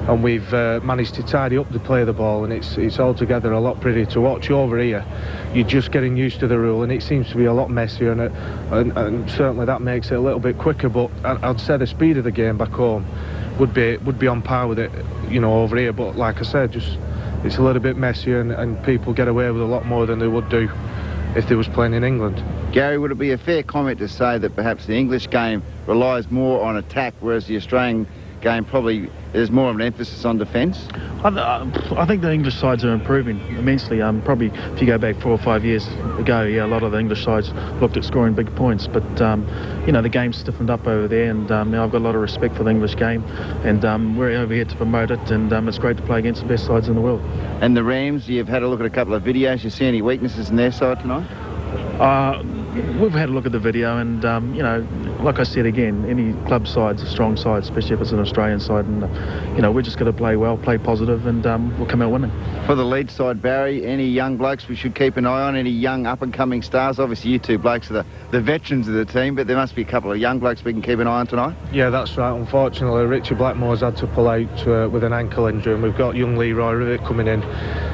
And we've managed to tidy up the play of the ball, and it's altogether a lot prettier to watch. Over here, you're just getting used to the rule, and it seems to be a lot messier, and certainly that makes it a little bit quicker. But I'd say the speed of the game back home would be on par with it, you know, over here. But like I said, just it's a little bit messier, and people get away with a lot more than they would do if they was playing in England.
Gary, would it be a fair comment to say that perhaps the English game relies more on attack, whereas the Australian game probably there's more of an emphasis on defence?
I think the English sides are improving immensely. Probably if you go back 4 or 5 years ago, yeah, a lot of the English sides looked at scoring big points, but you know, the game's stiffened up over there, and now I've got a lot of respect for the English game, and we're over here to promote it, and it's great to play against the best sides in the world.
And the Rams, you've had a look at a couple of videos. You see any weaknesses in their side tonight?
we've had a look at the video, and you know, like I said again, any club side's a strong side, especially if it's an Australian side, and you know, we're just going to play well, play positive, and we'll come out winning.
For the Leeds side, Barry, any young blokes we should keep an eye on? Any young up-and-coming stars? Obviously, you two blokes are the veterans of the team, but there must be a couple of young blokes we can keep an eye on tonight.
Yeah, that's right. Unfortunately, Richie Blackmore's had to pull out with an ankle injury, and we've got young Leroy Rivet coming in.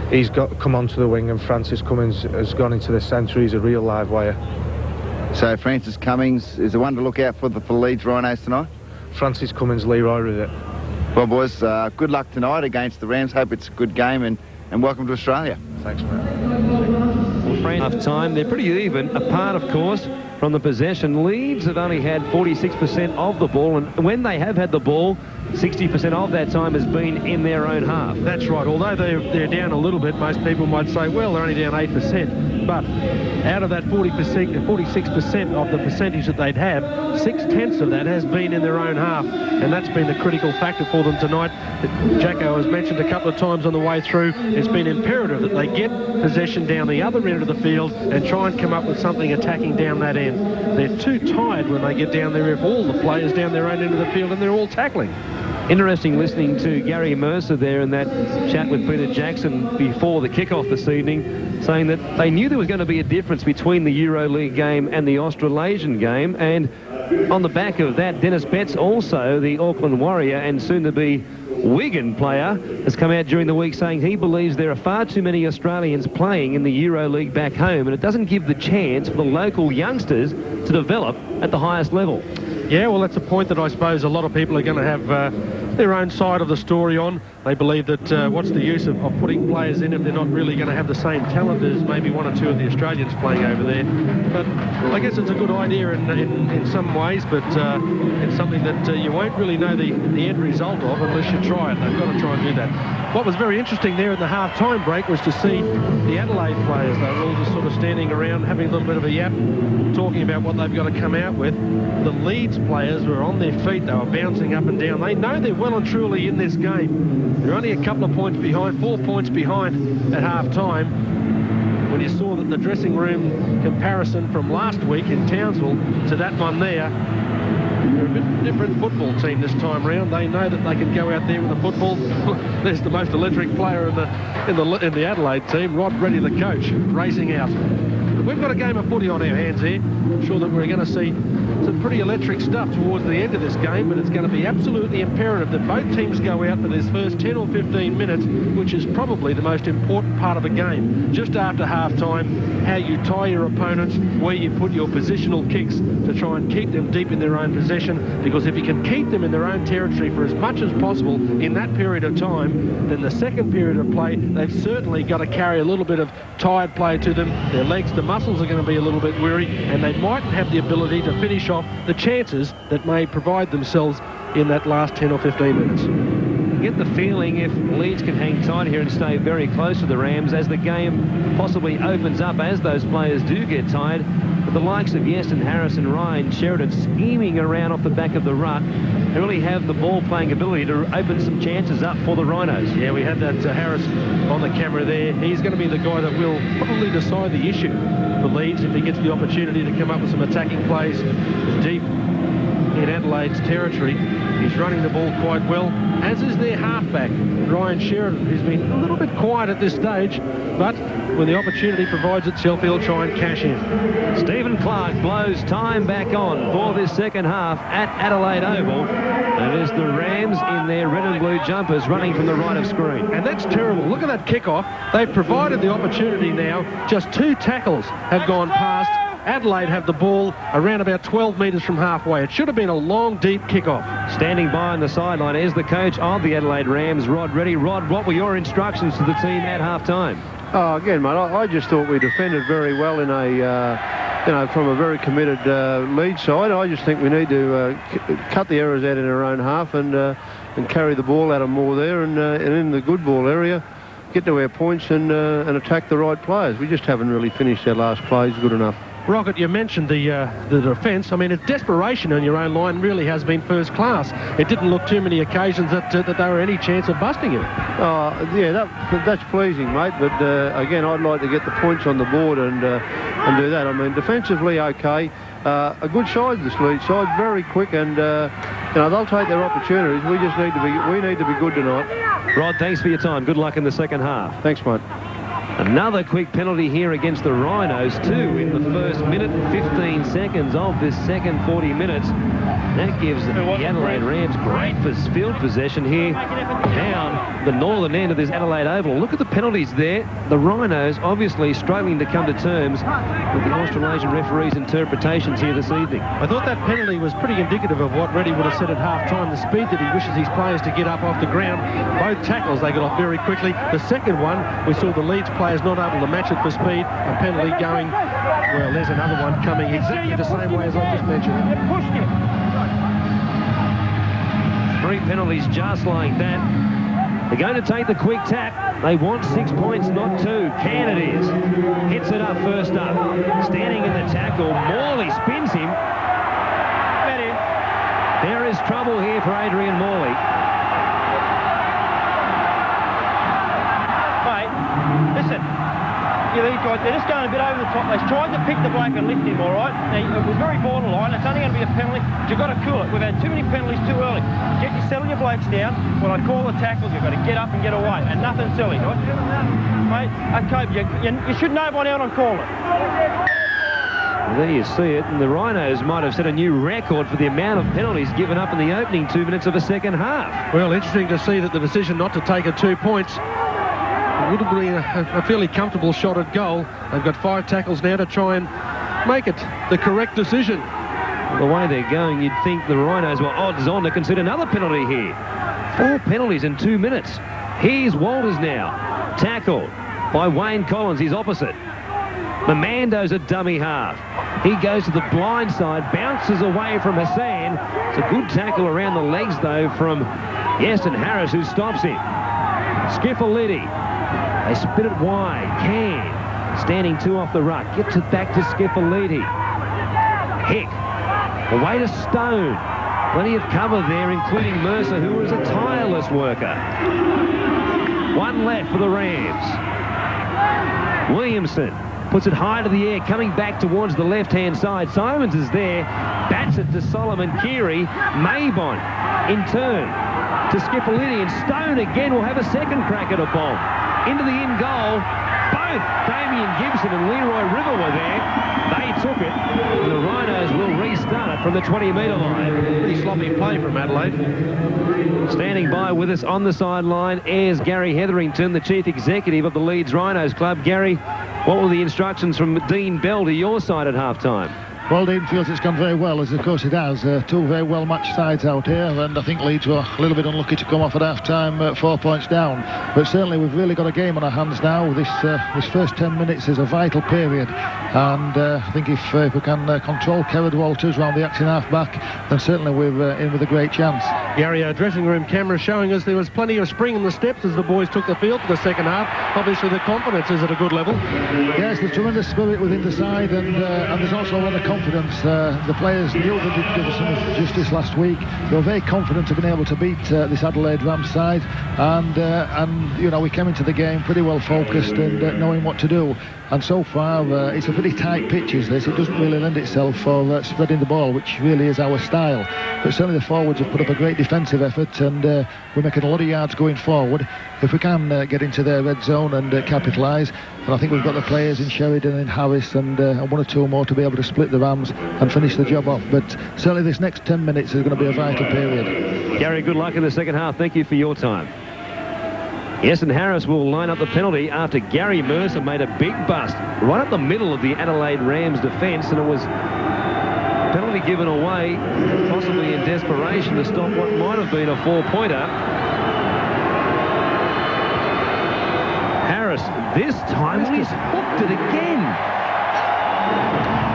He's come onto the wing, and Francis Cummings has gone into the centre. He's a real live wire.
So Francis Cummings is the one to look out for the Leeds Rhinos tonight?
Francis Cummings, Leroy Rivet.
Well, boys, good luck tonight against the Rams. Hope it's a good game, and welcome to Australia.
Thanks, mate.
Well, half time, they're pretty even, apart, of course, from the possession. Leeds have only had 46% of the ball, and when they have had the ball, 60% of that time has been in their own half.
That's right. Although they're down a little bit, most people might say, well, they're only down 8%. But out of that 46% of the percentage that they'd have, 6/10 of that has been in their own half. And that's been the critical factor for them tonight. Jacko has mentioned a couple of times on the way through, it's been imperative that they get possession down the other end of the field and try and come up with something attacking down that end. They're too tired when they get down there if all the players down their own end of the field and they're all tackling.
Interesting listening to Gary Mercer there in that chat with Peter Jackson before the kickoff this evening, saying that they knew there was going to be a difference between the EuroLeague game and the Australasian game, and on the back of that, Dennis Betts, also the Auckland Warrior and soon-to-be Wigan player, has come out during the week saying he believes there are far too many Australians playing in the EuroLeague back home, and it doesn't give the chance for the local youngsters to develop at the highest level.
Yeah, well, that's a point that I suppose a lot of people are going to have their own side of the story on. They believe that what's the use of putting players in if they're not really going to have the same talent as maybe one or two of the Australians playing over there. But I guess it's a good idea in some ways, but it's something that you won't really know the end result of unless you try it. They've got to try and do that. What was very interesting there in the half-time break was to see the Adelaide players. They were all just sort of standing around having a little bit of a yap, talking about what they've got to come out with. The Leeds players were on their feet. They were bouncing up and down. They know they're well and truly in this game. They're only a couple of points behind, 4 points behind at half-time. When you saw that the dressing room comparison from last week in Townsville to that one there, they're a bit different football team this time round. They know that they can go out there with the football. There's the most electric player in the Adelaide team, Rod Reddy, the coach, racing out. We've got a game of footy on our hands here. I'm sure that we're going to see some pretty electric stuff towards the end of this game, but it's going to be absolutely imperative that both teams go out for this first 10 or 15 minutes, which is probably the most important part of a game. Just after half-time, how you tie your opponents, where you put your positional kicks to try and keep them deep in their own possession, because if you can keep them in their own territory for as much as possible in that period of time, then the second period of play, they've certainly got to carry a little bit of tired play to them. Their legs, the muscles are going to be a little bit weary, and they mightn't have the ability to finish off the chances that may provide themselves in that last 10 or 15 minutes.
Get the feeling if Leeds can hang tight here and stay very close to the Rams as the game possibly opens up, as those players do get tired, but the likes of Yeston, Harrison, Ryan, Sheridan scheming around off the back of the ruck, they really have the ball-playing ability to open some chances up for the Rhinos.
Yeah, we had that Harris on the camera there. He's going to be the guy that will probably decide the issue for Leeds if he gets the opportunity to come up with some attacking plays deep in Adelaide's territory. He's running the ball quite well, as is their halfback, Ryan Sheridan, who's been a little bit quiet at this stage, but when the opportunity provides itself, he'll try and cash in.
Stephen Clark blows time back on for this second half at Adelaide Oval. It is the Rams in their red and blue jumpers running from the right of screen.
And that's terrible. Look at that kickoff. They've provided the opportunity now. Just 2 tackles have gone past. Adelaide have the ball around about 12 metres from halfway. It should have been a long, deep kickoff.
Standing by on the sideline is the coach of the Adelaide Rams, Rod Reddy. Rod, what were your instructions to the team at half-time?
Oh, again, mate, I just thought we defended very well in a, from a very committed Leeds side. I just think we need to cut the errors out in our own half and carry the ball out of more there and in the good ball area, get to our points and attack the right players. We just haven't really finished our last plays good enough.
Rocket, you mentioned the defence. I mean, it's desperation in your own line really has been first class. It didn't look too many occasions that there were any chance of busting it.
Yeah, that's pleasing, mate. But again, I'd like to get the points on the board and do that. I mean, defensively, okay. A good side, this Leeds side, very quick, and they'll take their opportunities. We need to be good tonight.
Rod, thanks for your time. Good luck in the second half.
Thanks, mate.
Another quick penalty here against the Rhinos, too, in the first minute and 15 seconds of this second 40 minutes. That gives the Adelaide Rams great field possession here down the northern end of this Adelaide Oval. Look at the penalties there. The Rhinos obviously struggling to come to terms with the Australasian referee's interpretations here this evening.
I thought that penalty was pretty indicative of what Reddy would have said at half-time, the speed that he wishes his players to get up off the ground. Both tackles, they got off very quickly. The second one, we saw the Leeds players not able to match it for speed. A penalty going, well, there's another one coming exactly the same way as I just mentioned.
Pushed him.
3 penalties just like that. They're going to take the quick tap. They want 6 points, not 2. Can it is. Hits it up first up. Standing in the tackle. Morley spins him. There is trouble here for Adrian Morley.
Mate, listen. These guys, they're just going a bit over the top. They tried to pick the bloke and lift him, all right? Now, it was very borderline. It's only going to be a penalty, but you've got to cool it. We've had too many penalties too early. Settle your blokes down. When I call the tackles, you've got to get up and get away, and nothing silly, right? Mate, okay, you should know by now I'm calling it.
Well, there you see it, and the Rhinos might have set a new record for the amount of penalties given up in the opening 2 minutes of the second half.
Well, interesting to see that the decision not to take 2 points would have been a fairly comfortable shot at goal. They've got 5 tackles now to try and make it the correct decision.
The way they're going, you'd think the Rhinos were odds on to consider another penalty here. 4 penalties in 2 minutes. Here's Walters now. Tackled by Wayne Collins, his opposite. Mamando's a dummy half. He goes to the blind side, bounces away from Hassan. It's a good tackle around the legs, though, from Yeston Harris, who stops him. Skiffalidi. They spin it wide. Can. Standing 2 off the ruck. Gets it back to Skiffalidi. Hick. Away to Stone. Plenty of cover there, including Mercer, who was a tireless worker. 1 left for the Rams. Williamson puts it high to the air, coming back towards the left-hand side. Simons is there. Bats it to Solomon Keary. Maybon in turn to Skiffalidi, and Stone again will have a second crack at a bomb. Into the in goal. Both Damien Gibson and Leroy River were there. They took it. And the Rhinos will restart it from the 20-metre line.
Pretty sloppy play from Adelaide.
Standing by with us on the sideline is Gary Hetherington, the chief executive of the Leeds Rhinos Club. Gary, what were the instructions from Dean Bell to your side at half-time?
Well, Dean feels it's gone very well, as of course it has. 2 very well-matched sides out here, and I think Leeds were a little bit unlucky to come off at half-time 4 points down. But certainly we've really got a game on our hands now. This first 10 minutes is a vital period, and I think if we can control Kerrod Walters round the acting half-back, then certainly we're in with a great chance.
Gary, our dressing room camera showing us there was plenty of spring in the steps as the boys took the field for the second half. Obviously the confidence is at a good level.
Yes, there's tremendous spirit within the side, and there's also a lot of confidence. The players knew they didn't give us some justice last week. They were very confident of being able to beat this Adelaide Rams side, and you know, we came into the game pretty well focused and knowing what to do. And so far, it's a pretty tight pitch, is this. It doesn't really lend itself for spreading the ball, which really is our style. But certainly the forwards have put up a great defensive effort, and we're making a lot of yards going forward. If we can get into their red zone and capitalise, and I think we've got the players in Sheridan and Harris and 1 or 2 more to be able to split the Rams and finish the job off. But certainly this next 10 minutes is going to be a vital period.
Gary, good luck in the second half. Thank you for your time. Yes, and Harris will line up the penalty after Gary Mercer made a big bust right up the middle of the Adelaide Rams defence, and it was a penalty given away, possibly in desperation, to stop what might have been a 4-pointer. Harris, this time, he's hooked it again.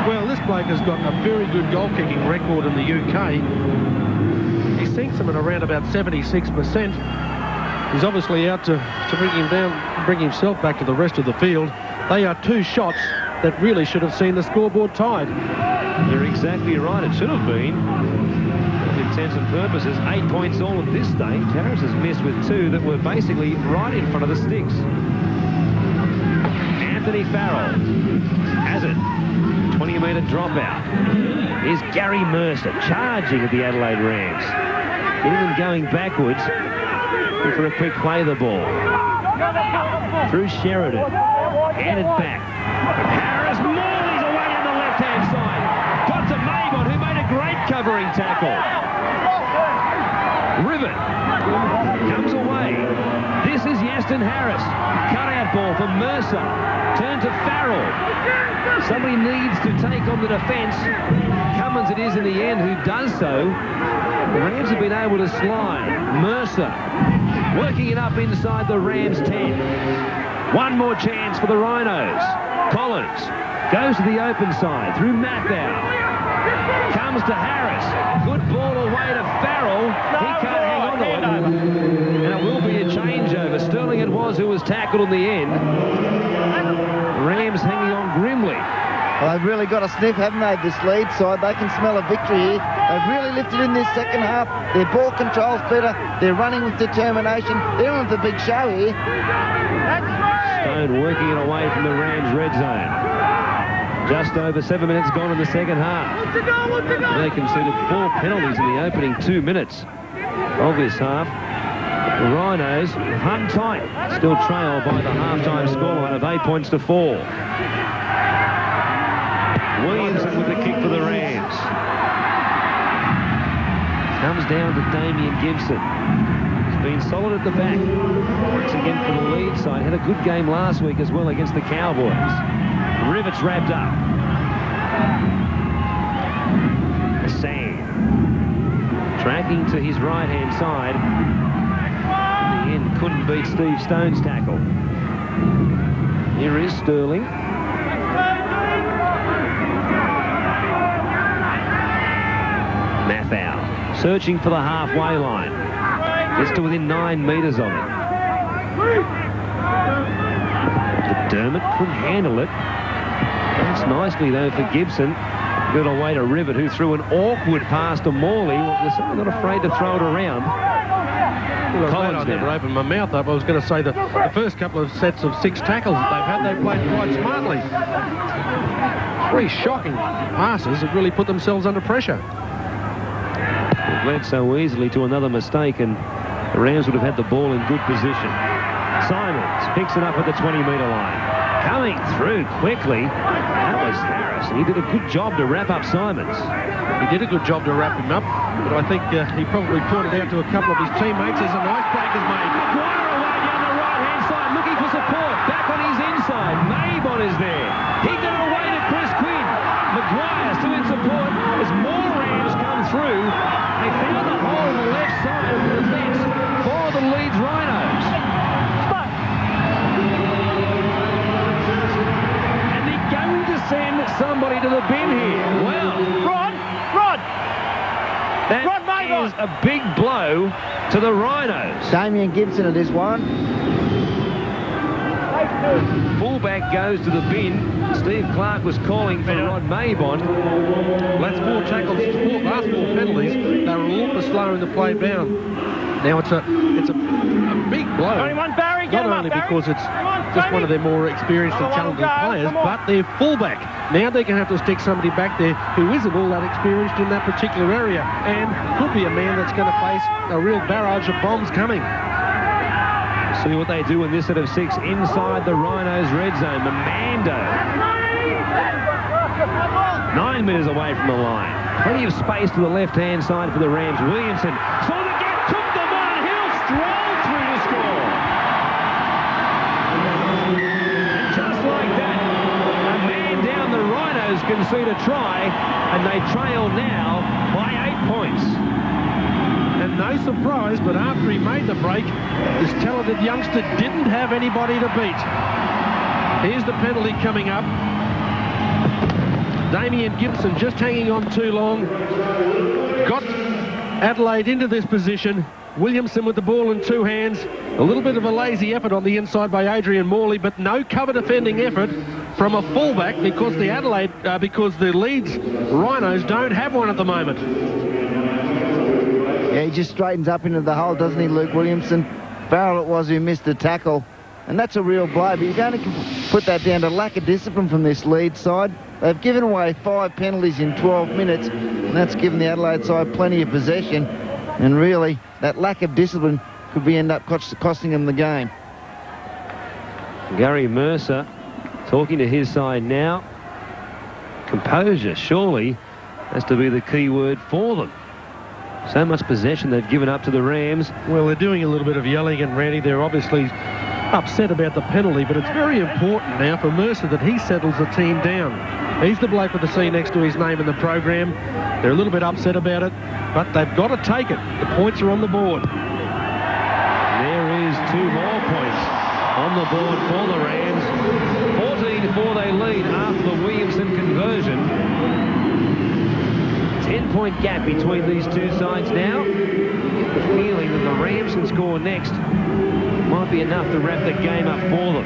Well, this bloke has got a very good goal-kicking record in the UK. He sinks them at around about 76%. He's obviously out to bring him down, bring himself back to the rest of the field. They are 2 shots that really should have seen the scoreboard tied.
You're exactly right. It should have been. For intents and purposes, 8 points all at this stage. Harris has missed with 2 that were basically right in front of the sticks. Anthony Farrell has it. 20-metre dropout. Here's Gary Mercer charging at the Adelaide Rams. Getting them going backwards. For a quick play the ball. Through Sheridan. Handed back. Harris Morley's away on the left-hand side. Got to Mabon, who made a great covering tackle. Rivet comes away. This is Yaston Harris. Cut-out ball for Mercer. Turn to Farrell. Somebody needs to take on the defence. Cummins it is in the end who does so. The Rams have been able to slide. Mercer working it up inside the Rams 10. One more chance for the Rhinos. Collins goes to the open side through Mathau. Comes to Harris. Good ball away to Farrell. He can't hang on to it. And it will be a changeover. Sterling it was who was tackled in the end. Rams hanging on grimly.
Well, they've really got a sniff, haven't they, this lead side? They can smell a victory here. They've really lifted in this second half. Their ball control's better. They're running with determination. They're on the big show here.
Stone working it away from the Rams' red zone. Just over 7 minutes gone in the second half. They conceded 4 penalties in the opening 2 minutes of this half. The Rhinos hung tight. Still trail by the half-time scoreline of 8 points to 4. Williamson with the kick for the Rams. Comes down to Damien Gibson. He's been solid at the back. Once again for the Leeds side. Had a good game last week as well against the Cowboys. Rivets wrapped up. Hassan. Tracking to his right-hand side. In the end, couldn't beat Steve Stone's tackle. Here is Sterling. Mathau searching for the halfway line. Gets to within 9 metres of it. Dermott couldn't handle it. That's nicely though for Gibson. Good away to Rivet, who threw an awkward pass to Morley. Was certainly not afraid to throw it around.
Well, Collins I never opened my mouth up. I was going to say the first couple of sets of 6 tackles that they've had, they've played quite smartly. 3 shocking passes that really put themselves under pressure.
It led so easily to another mistake, and the Rams would have had the ball in good position. Simons picks it up at the 20-metre line. Coming through quickly, that was Harris. He did a good job to wrap up Simons.
He did a good job to wrap him up, but I think he probably pointed out to a couple of his teammates as a nice break is made.
Maguire away down the right-hand side, looking for support. Back on his inside. Mabon is there. He did it away to Chris Quinn. Maguire still in support as more Rams come through. They found the hole on the left side of the defence for the Leeds Rhinos. And they're going to send somebody to the bin here. Well,
Rod
that is a big blow to the Rhinos.
Damien Gibson it is one.
Fullback goes to the bin. Steve Clark was calling for Rod Mabon.
Last 4 tackles, last 4 penalties, they were all for slowing the play down. Now it's a big blow.
Only one, Barry,
Not only because it's just one of their more experienced and talented players, but their fullback. Now they're going to have to stick somebody back there who isn't all that experienced in that particular area, and could be a man that's going to face a real barrage of bombs coming.
See what they do in this set of 6 inside the Rhinos' red zone. Mamando. 9 metres away from the line. Plenty of space to the left-hand side for the Rams. Williamson saw the gap, took the one, and he'll stroll through to score. And just like that, a man down, the Rhinos concede a try, and they trail now by 8 points.
And no surprise, but after he made the break, this talented youngster didn't have anybody to beat. Here's the penalty coming up. Damien Gibson just hanging on too long. Got Adelaide into this position. Williamson with the ball in 2 hands. A little bit of a lazy effort on the inside by Adrian Morley, but no cover defending effort from a fullback because because the Leeds Rhinos don't have one at the moment.
Yeah, he just straightens up into the hole, doesn't he, Luke Williamson? Farrell it was who missed the tackle. And that's a real blow, but you're going to put that down to lack of discipline from this Leeds side. They've given away 5 penalties in 12 minutes, and that's given the Adelaide side plenty of possession. And really, that lack of discipline could end up costing them the game.
Gary Mercer talking to his side now. Composure, surely, has to be the key word for them. So much possession they've given up to the Rams.
Well, they're doing a little bit of yelling, and Randy, they're obviously upset about the penalty, but it's very important now for Mercer that he settles the team down. He's the bloke with the C next to his name in the program. They're a little bit upset about it, but they've got to take it. The points are on the board.
There is 2 more points on the board for the Rams. 14-4 they lead after the Williamson conversion. 10-point gap between these two sides now. The feeling that the Rams can score next might be enough to wrap the game up for them.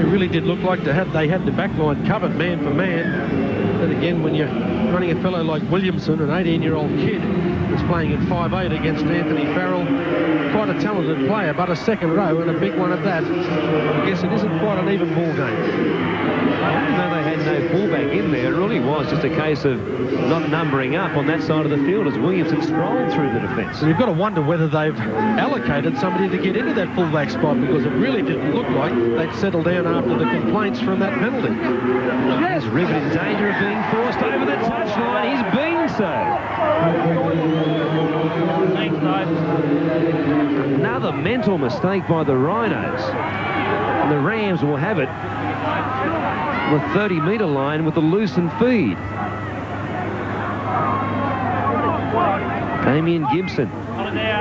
It really did look like they had the back line covered man for man. But again, when you're running a fellow like Williamson, an 18-year-old kid, who's playing at 5'8" against Anthony Farrell, quite a talented player, but a second row and a big one at that. I guess it isn't quite an even ball game.
Even though they had no fullback in there, it really was just a case of not numbering up on that side of the field as Williamson strolled through the defence.
So you've got to wonder whether they've allocated somebody to get into that fullback spot, because it really didn't look like they'd settled down after the complaints from that penalty.
Yes, Rivet in danger of being forced over the touchline. He's been so.
Thanks, Dave.
Another mental mistake by the Rhinos. And the Rams will have it on the 30-metre line with a loosened feed. Damien Gibson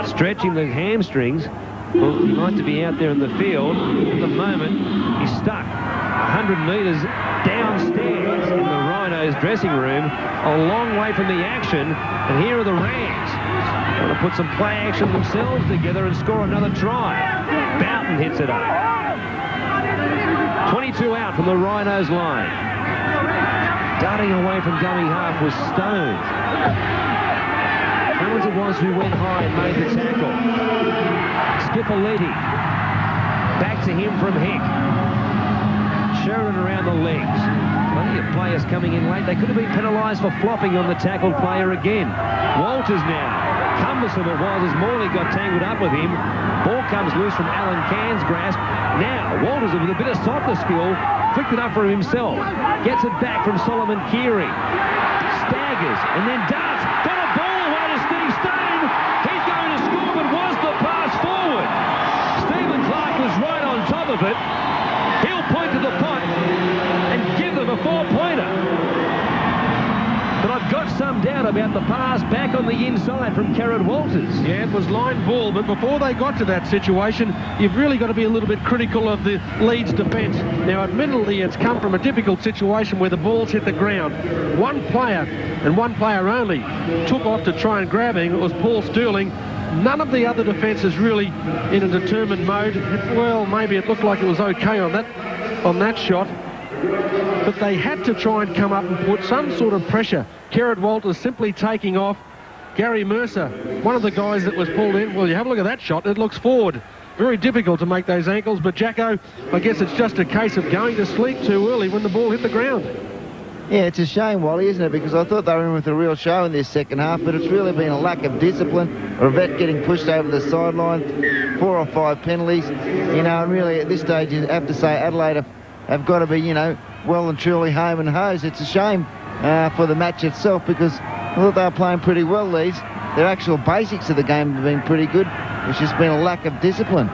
stretching the hamstrings. Well, he might to be out there in the field. At the moment, he's stuck 100 metres downstairs in the Rhinos dressing room, a long way from the action. And here are the Rams. Going to put some play action themselves together and score another try. Boughton hits it up. 22 out from the Rhinos line. Darting away from dummy half was Stone. Who it was who went high and made the tackle? Skipoletti. Back to him from Hick. Sheridan around the legs. Plenty of players coming in late. They could have been penalised for flopping on the tackled player again. Walters now. Cumbersome it was as Morley got tangled up with him. Ball comes loose from Alan Cairns' grasp. Now, Walters with a bit of soccer skill flicked it up for himself. Gets it back from Solomon Keary. Staggers and then darts. Got a ball away to Steve Stone. He's going to score, but was the pass forward? Stephen Clark was right on top of it. He'll point to the pot and give them a 4-pointer. But I've got some doubt about the pass back on the inside from Kerrod Walters.
Yeah, it was line ball, but before they got to that situation, you've really got to be a little bit critical of the Leeds defence. Now, admittedly, it's come from a difficult situation where the ball's hit the ground. One player, and one player only, took off to try and grab him. It was Paul Sterling. None of the other defence is really in a determined mode. Well, maybe it looked like it was okay on that shot. But they had to try and come up and put some sort of pressure. Kerrod Walters simply taking off. Gary Mercer, one of the guys that was pulled in. Well, you have a look at that shot. It looks forward. Very difficult to make those ankles. But, Jacko, I guess it's just a case of going to sleep too early when the ball hit the ground.
Yeah, it's a shame, Wally, isn't it? Because I thought they were in with a real show in this second half, but it's really been a lack of discipline. Rivette getting pushed over the sideline, 4 or 5 penalties. You know, and really at this stage you have to say Adelaide have got to be, you know, well and truly home and hose. It's a shame for the match itself because I thought they were playing pretty well, Leeds. Their actual basics of the game have been pretty good. It's just been a lack of discipline.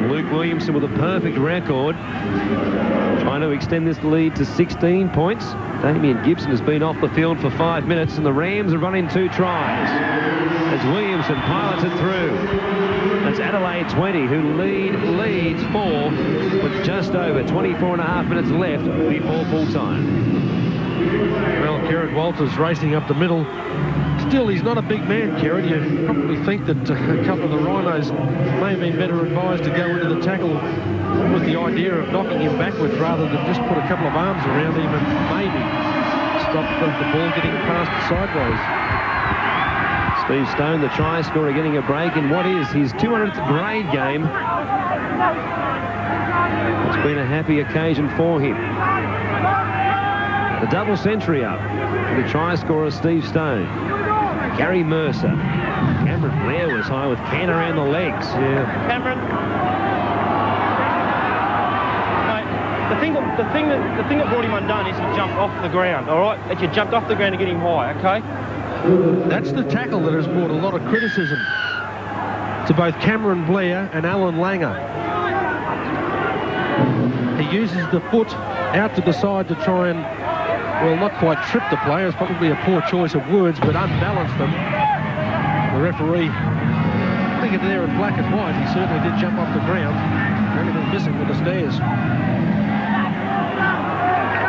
Luke Williamson with a perfect record, trying to extend this lead to 16 points. Damien Gibson has been off the field for 5 minutes and the Rams are running 2 tries as Williamson pilots it through. That's Adelaide 20 who lead Leeds 4 with just over 24.5 minutes left before full time.
Well, Kerrod Walters racing up the middle. still, he's not a big man, Kerrod. You probably think that a couple of the Rhinos may have been better advised to go into the tackle with the idea of knocking him backwards rather than just put a couple of arms around him and maybe stop the ball getting past sideways.
Steve Stone, the try scorer, getting a break in what is his 200th grade game. It's been a happy occasion for him. The double century up. The try scorer, Steve Stone. Gary Mercer. Cameron Blair was high with Ken around the legs.
Yeah. Cameron. Mate, the thing that brought him undone is he jumped off the ground, all right? That you jumped off the ground to get him high, okay?
That's the tackle that has brought a lot of criticism to both Cameron Blair and Alan Langer. He uses the foot out to the side to try and, well, not quite trip the players, probably a poor choice of words, but unbalance them. The referee, I think it's there in black and white, he certainly did jump off the ground. Anything missing with the stairs.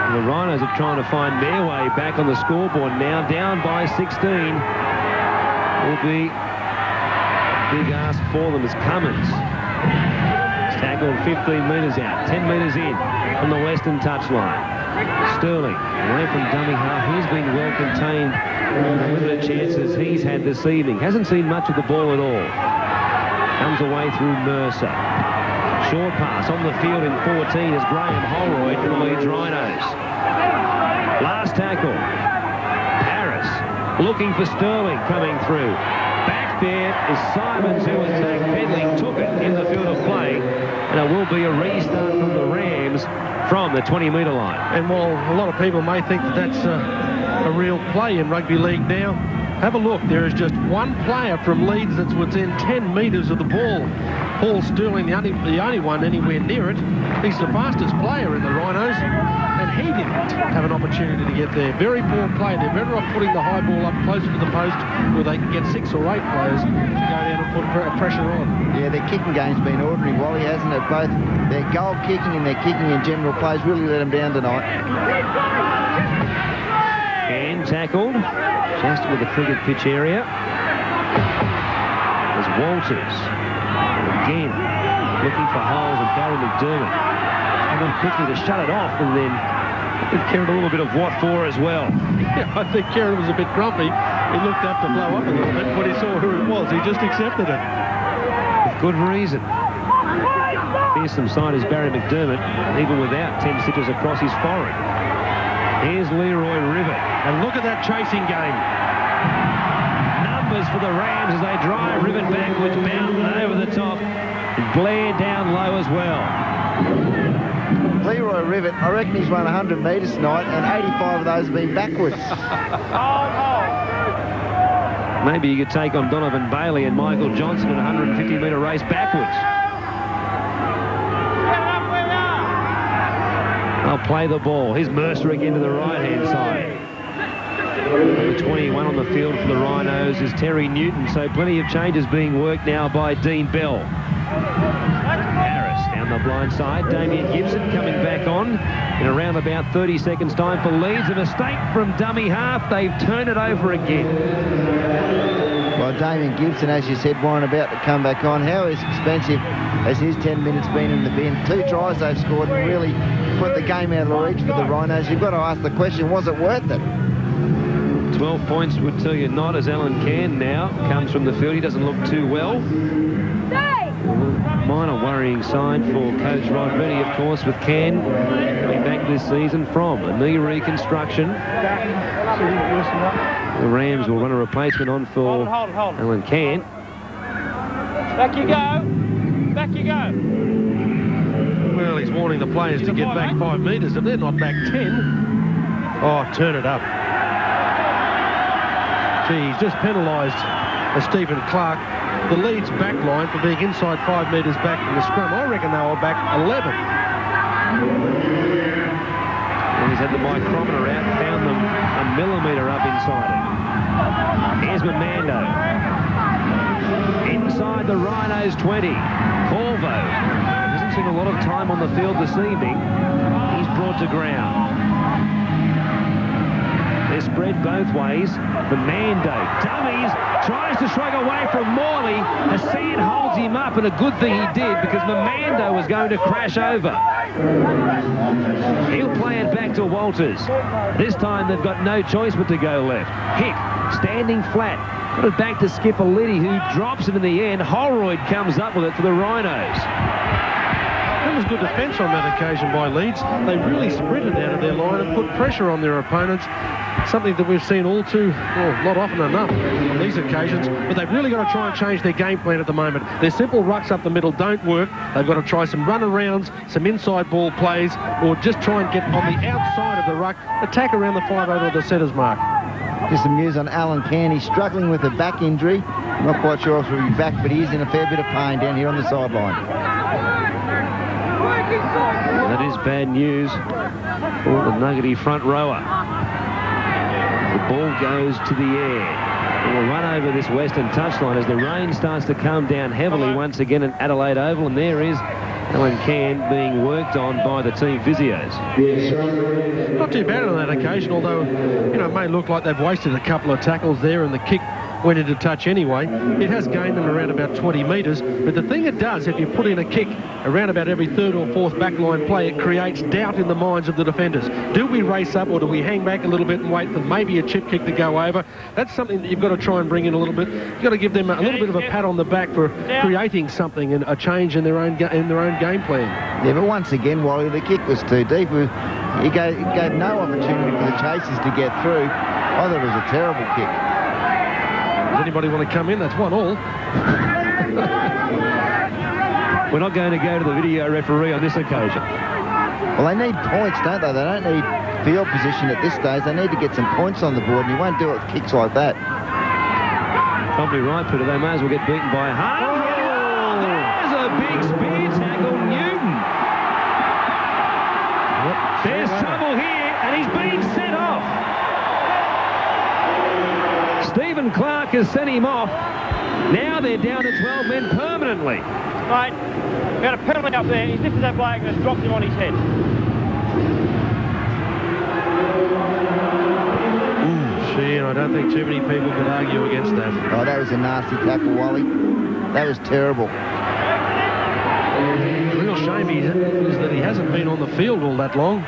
The Rhinos are trying to find their way back on the scoreboard now, down by 16. Will be a big ask for them as Cummins. Tackled 15 metres out, 10 metres in from the western touchline. Sterling away from dummy half. He's been well contained in the limited chances he's had this evening. Hasn't seen much of the ball at all. Comes away through Mercer. Short pass on the field in 14 is Graham Holroyd for the Leeds Rhinos. Last tackle. Harris looking for Sterling coming through. Back there is Simons, who was backpedaling, took it in the field of play, and it will be a restart from the Rams from the 20-metre line.
And while a lot of people may think that that's a real play in rugby league now, have a look. There is just one player from Leeds that's within 10 metres of the ball. Paul Sterling, the only one anywhere near it. He's the fastest player in the Rhinos, and he didn't have an opportunity to get there. Very poor play. They're better off putting the high ball up closer to the post where they can get 6 or 8 players to go down and put pressure on.
Yeah, their kicking game's been ordinary, Wally, hasn't it? Both their goal kicking and their kicking in general plays really let them down tonight.
And tackled just with the triggered pitch area. There's Walters. Again, looking for holes, and Barry McDermott came on quickly to shut it off, and then give Kerrod a little bit of what for as well.
Yeah, I think Kerrod was a bit grumpy. He looked up to blow up a little bit when he saw who it was. He just accepted it.
With good reason. Fearsome side is Barry McDermott, even without 10 stitches across his forehead. Here's Leroy Rivet.
And look at that chasing game.
Numbers for the Rams as they drive Rivet backwards, Mountain over the top, and Blair down low as well.
Leroy Rivet, I reckon he's run 100 metres tonight, and 85 of those have been backwards.
Maybe you could take on Donovan Bailey and Michael Johnson in a 150-metre race backwards. They'll play the ball. Here's Mercer again to the right-hand side. Number 21 on the field for the Rhinos is Terry Newton, so plenty of changes being worked now by Dean Bell. Harris down the blind side. Damien Gibson coming back on in around about 30 seconds time for Leeds. A mistake from dummy half. They've turned it over again.
Well, Damien Gibson, as you said, Warren, about to come back on. How expensive has his 10 minutes been in the bin? 2 tries they've scored and really put the game out of the reach for the Rhinos. You've got to ask the question, was it worth it?
12 points would tell you not, as Alan Cann now comes from the field. He doesn't look too well. Minor worrying sign for coach Rod Reddy, of course, with Cann coming back this season from a knee reconstruction. The Rams will run a replacement on for Alan Cann.
Back you go. Back you go.
Well, he's warning the players to get back 5 metres. If they're not back 10, oh, turn it up. Gee, he's just penalised Stephen Clark, the Leeds back line, for being inside 5 metres back from the scrum. I reckon they were back 11.
And he's had the micrometer out, found them a millimetre up inside it. Here's Mamando. Inside the Rhinos 20. Corvo hasn't seen a lot of time on the field this evening. He's brought to ground. They're spread spread both ways. Mando dummies, tries to shrug away from Morley. Hassan holds him up, and a good thing he did because Mando was going to crash over. He'll play it back to Walters. This time they've got no choice but to go left. Hick standing flat. Got it back to Skipper Liddy, who drops it in the end. Holroyd comes up with it for the Rhinos.
That was good defence on that occasion by Leeds. They really sprinted out of their line and put pressure on their opponents. Something that we've seen all too, well, not often enough on these occasions. But they've really got to try and change their game plan at the moment. Their simple rucks up the middle don't work. They've got to try some run-arounds, some inside ball plays, or just try and get on the outside of the ruck, attack around the 5 over the centre's mark.
Just some news on Alan Cairn. He's struggling with a back injury. Not quite sure if he'll be back, but he is in a fair bit of pain down here on the sideline.
That is bad news for the Nuggety front rower. The ball goes to the air. It will run over this western touchline as the rain starts to come down heavily once again at Adelaide Oval, and there is Alan Cairn being worked on by the team physios.
Not too bad on that occasion, although, you know, it may look like they've wasted a couple of tackles there and the kick went into touch anyway. It has gained them around about 20 metres, but the thing it does, if you put in a kick around about every third or fourth backline play, it creates doubt in the minds of the defenders. Do we race up, or do we hang back a little bit and wait for maybe a chip kick to go over? That's something that you've got to try and bring in a little bit. You've got to give them a little bit of a pat on the back for creating something and a change in their own game plan.
Yeah, but once again, Wally, the kick was too deep. He gave no opportunity for the chasers to get through. I thought it was a terrible kick.
Does anybody want to come in? That's 1-1.
We're not going to go to the video referee on this occasion.
Well, they need points, don't they? They don't need field position at this stage. They need to get some points on the board, and you won't do it with kicks like that.
Probably right, Peter. They may as well get beaten by 100. Oh, there's a big spear tackle, Newton. There's trouble here, and he's been sent off. Stephen Clark has sent him off. Now they're down to 12 men permanently.
Mate, we had a penalty up there. He's lifted that bloke and has dropped him on his head.
Gee, and I don't think too many people could argue against that.
Oh, that was a nasty tackle, Wally. That was terrible.
The real shame is that he hasn't been on the field all that long.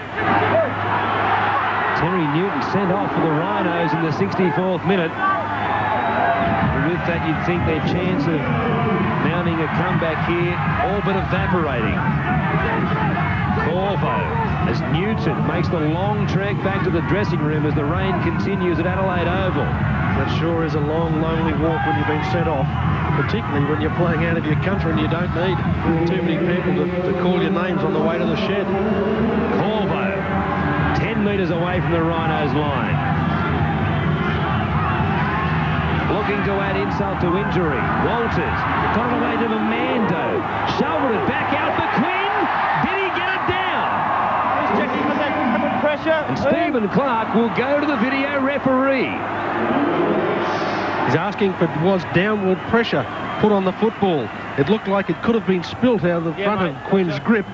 Terry Newton sent off for the Rhinos in the 64th minute. And with that, you'd think their chance of mounting a comeback here all but evaporating. Corvo, as Newton makes the long trek back to the dressing room as the rain continues at Adelaide Oval.
That sure is a long, lonely walk when you've been sent off, particularly when you're playing out of your country and you don't need too many people to call your names on the way to the shed.
Corvo, 10 metres away from the Rhinos line. Looking to add insult to injury. Walters got it away to Mando. Shoveled it back out for Quinn. Did he get it down?
He's checking for that good pressure.
And Stephen Clark will go to the video referee.
He's asking for was downward pressure put on the football. It looked like it could have been spilt out of the front of Quinn's grip.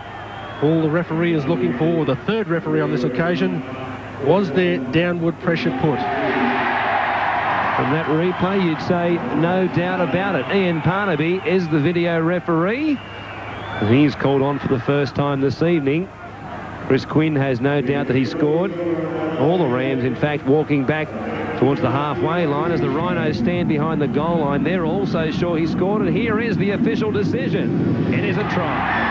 All the referee is looking for, the third referee on this occasion, was there downward pressure put?
From that replay, you'd say no doubt about it. Ian Parnaby is the video referee. And he's called on for the first time this evening. Chris Quinn has no doubt that he scored. All the Rams, in fact, walking back towards the halfway line as the Rhinos stand behind the goal line. They're also sure he scored, and here is the official decision. It is a try.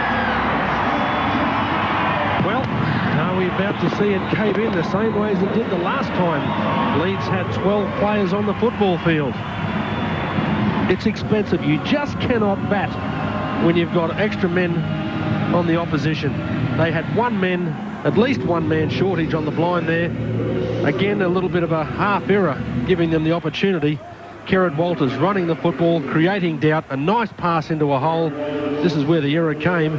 Well, are we about to see it cave in the same way as it did the last time Leeds had 12 players on the football field? It's expensive. You just cannot bat when you've got extra men on the opposition. They had at least one man shortage on the blind there. Again, a little bit of a half error, giving them the opportunity. Kerrod Walters running the football, creating doubt, a nice pass into a hole. This is where the error came.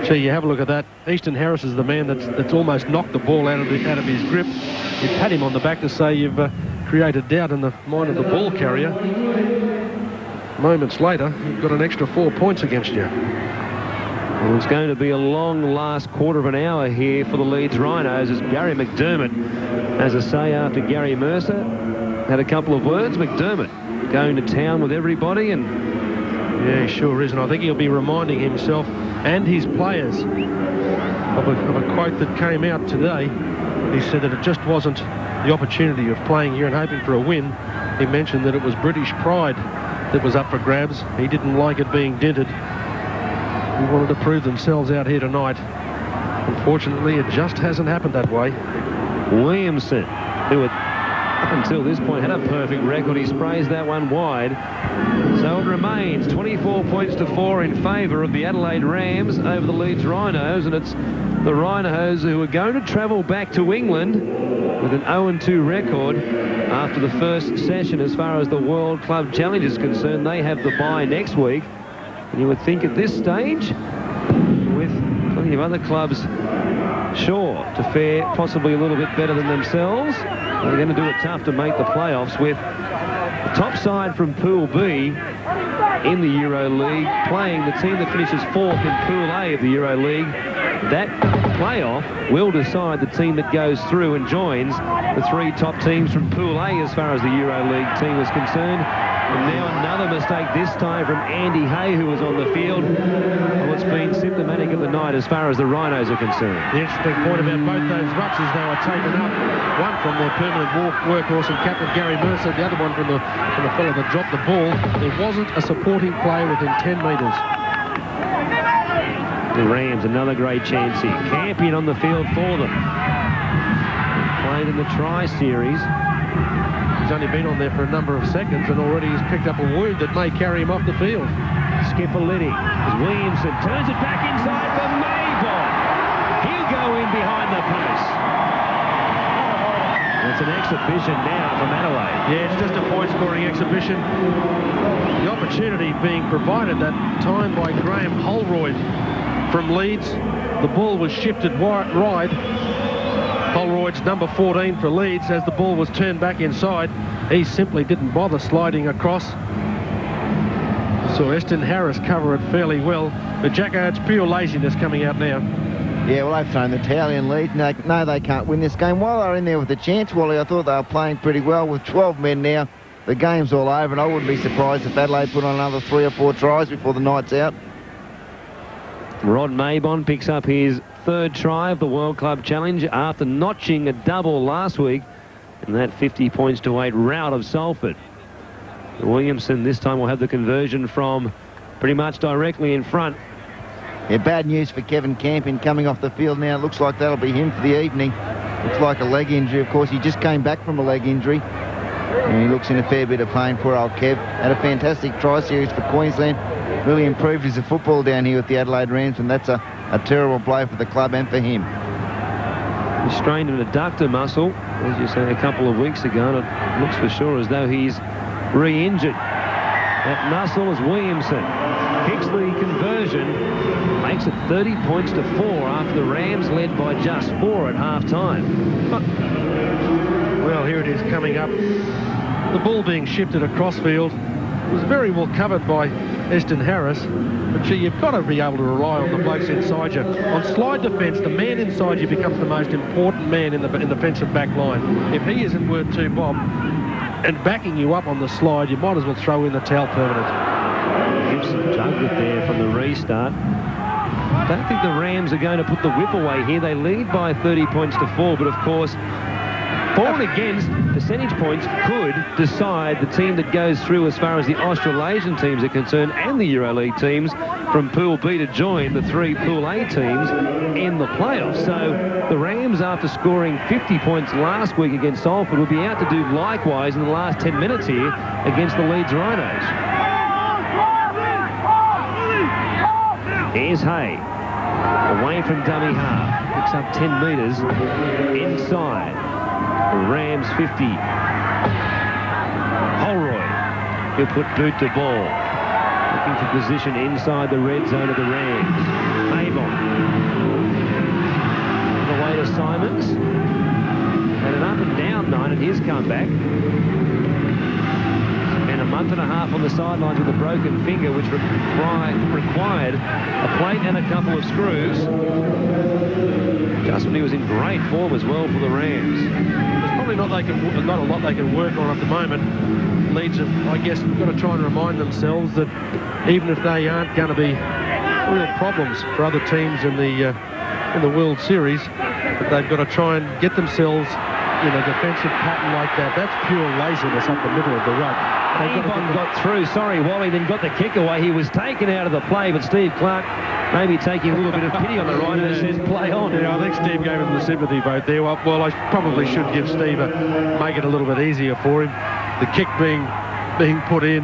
Gee, you have a look at that. Easton Harris is the man that's almost knocked the ball out of his grip. You pat him on the back to say you've created doubt in the mind of the ball carrier. Moments later, you've got an extra 4 points against you.
Well, it's going to be a long last quarter of an hour here for the Leeds Rhinos as Gary McDermott has a say after Gary Mercer had a couple of words. McDermott going to town with everybody, and
yeah, he sure is, and I think he'll be reminding himself and his players of a quote that came out today. He said that it just wasn't the opportunity of playing here and hoping for a win. He mentioned that it was British pride that was up for grabs. He didn't like it being dented. He wanted to prove themselves out here tonight. Unfortunately, it just hasn't happened that way.
Williamson, who up until this point had a perfect record, he sprays that one wide. So it remains 24 points to 4 in favour of the Adelaide Rams over the Leeds Rhinos, and it's the Rhinos who are going to travel back to England with an 0-2 record after the first session as far as the World Club Challenge is concerned. They have the bye next week. And you would think at this stage, with plenty of other clubs sure to fare possibly a little bit better than themselves, they're going to do it tough to make the playoffs, with the top side from Pool B in the Euro League playing the team that finishes 4th in Pool A of the Euro League. That playoff will decide the team that goes through and joins the 3 top teams from Pool A as far as the Euro League team is concerned. And now another mistake, this time from Andy Hay, who was on the field. Well, it's been symptomatic of the night as far as the Rhinos are concerned.
The interesting point about both those rucks is they were taken up. One from their permanent workhorse and captain Gary Mercer, the other one from the fellow that dropped the ball. There wasn't a supporting player within 10 metres.
The Rams, another great chance here. Campion on the field for them. Played in the Tri-Series.
He's only been on there for a number of seconds, and already he's picked up a wound that may carry him off the field.
Skipper Liddy as Williamson turns it back inside for Maybon. He'll go in behind the post. It's an exhibition now from Adelaide.
Yeah, it's just a point-scoring exhibition. The opportunity being provided that time by Graham Holroyd from Leeds. The ball was shifted wide. Holroyd's number 14 for Leeds. As the ball was turned back inside, he simply didn't bother sliding across. Saw Eston Harris cover it fairly well. But Jacko, it's pure laziness coming out now.
Yeah, well, they've thrown the towel in, Leeds. No, they can't win this game. While they're in there with a chance, Wally, I thought they were playing pretty well. With 12 men now, the game's all over, and I wouldn't be surprised if Adelaide put on another 3 or 4 tries before the night's out.
Rod Maybon picks up his 3rd try of the World Club Challenge after notching a double last week in that 50 points to 8 rout of Salford. Williamson this time will have the conversion from pretty much directly in front.
Yeah, bad news for Kevin Campion coming off the field now. It looks like that'll be him for the evening. Looks like a leg injury. Of course, he just came back from a leg injury. And he looks in a fair bit of pain, poor old Kev. Had a fantastic Tri-Series for Queensland. Really improved his football down here with the Adelaide Rams, and that's a terrible blow for the club and for him.
He strained an adductor muscle, as you say, a couple of weeks ago, and it looks for sure as though he's re-injured. That muscle is Williamson. Kicks the conversion, makes it 30 points to 4 after the Rams led by just 4 at half-time.
Well, here it is coming up. The ball being shifted across field. It was very well covered by Eston Harris. But gee, you've got to be able to rely on the blokes inside you. On slide defence, the man inside you becomes the most important man in the defensive back line. If he isn't worth 2 bob and backing you up on the slide, you might as well throw in the towel permanent.
Gibson jugged it there from the restart. I don't think the Rams are going to put the whip away here. They lead by 30 points to 4, but of course, for and against, percentage points could decide the team that goes through as far as the Australasian teams are concerned and the EuroLeague teams from Pool B to join the 3 Pool A teams in the playoffs. So the Rams, after scoring 50 points last week against Salford, will be out to do likewise in the last 10 minutes here against the Leeds Rhinos. Here's Hay, away from dummy half, picks up 10 metres inside. The Rams 50. Holroyd, he'll put boot to ball. Looking for position inside the red zone of the Rams. Maybon. On the way to Simons. Had an up and down night in his comeback. And a month and a half on the sidelines with a broken finger, which required a plate and a couple of screws. Just when he was in great form as well for the Rams.
There's probably not a lot they can work on at the moment. Leeds have, I guess, got to try and remind themselves that even if they aren't going to be real problems for other teams in the World Series, but they've got to try and get themselves in a defensive pattern like that. That's pure laziness up the middle of the ruck.
Avon got through. Sorry, Wally then got the kick away. He was taken out of the play, but Steve Clark maybe taking a little bit of pity on the Rhinos, says play on.
Yeah, I think Steve gave him the sympathy vote there. Well, I probably should give Steve make it a little bit easier for him. The kick being put in,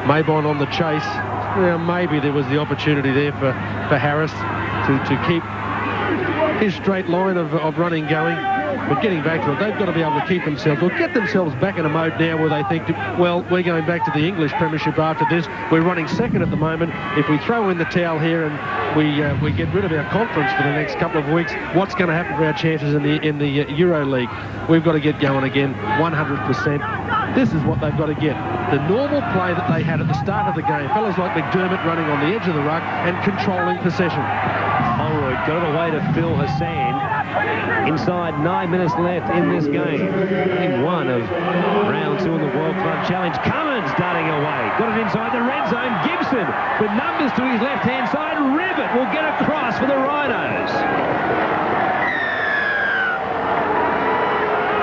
Mabon on the chase. Well, maybe there was the opportunity there for Harris to keep his straight line of running going. But getting back to it, they've got to be able to keep themselves, or get themselves back in a mode now where they think, well, we're going back to the English Premiership after this. We're running second at the moment. If we throw in the towel here and we get rid of our conference for the next couple of weeks, what's going to happen for our chances in the Euro League? We've got to get going again, 100%. This is what they've got to get. The normal play that they had at the start of the game. Fellas like McDermott running on the edge of the ruck and controlling possession.
Holroyd got it away to Phil Hassan. Inside 9 minutes left in this game. In one of round 2 in the World Club Challenge. Cummins darting away. Got it inside the red zone. Gibson with numbers to his left-hand side. Rivet will get across for the Rhinos.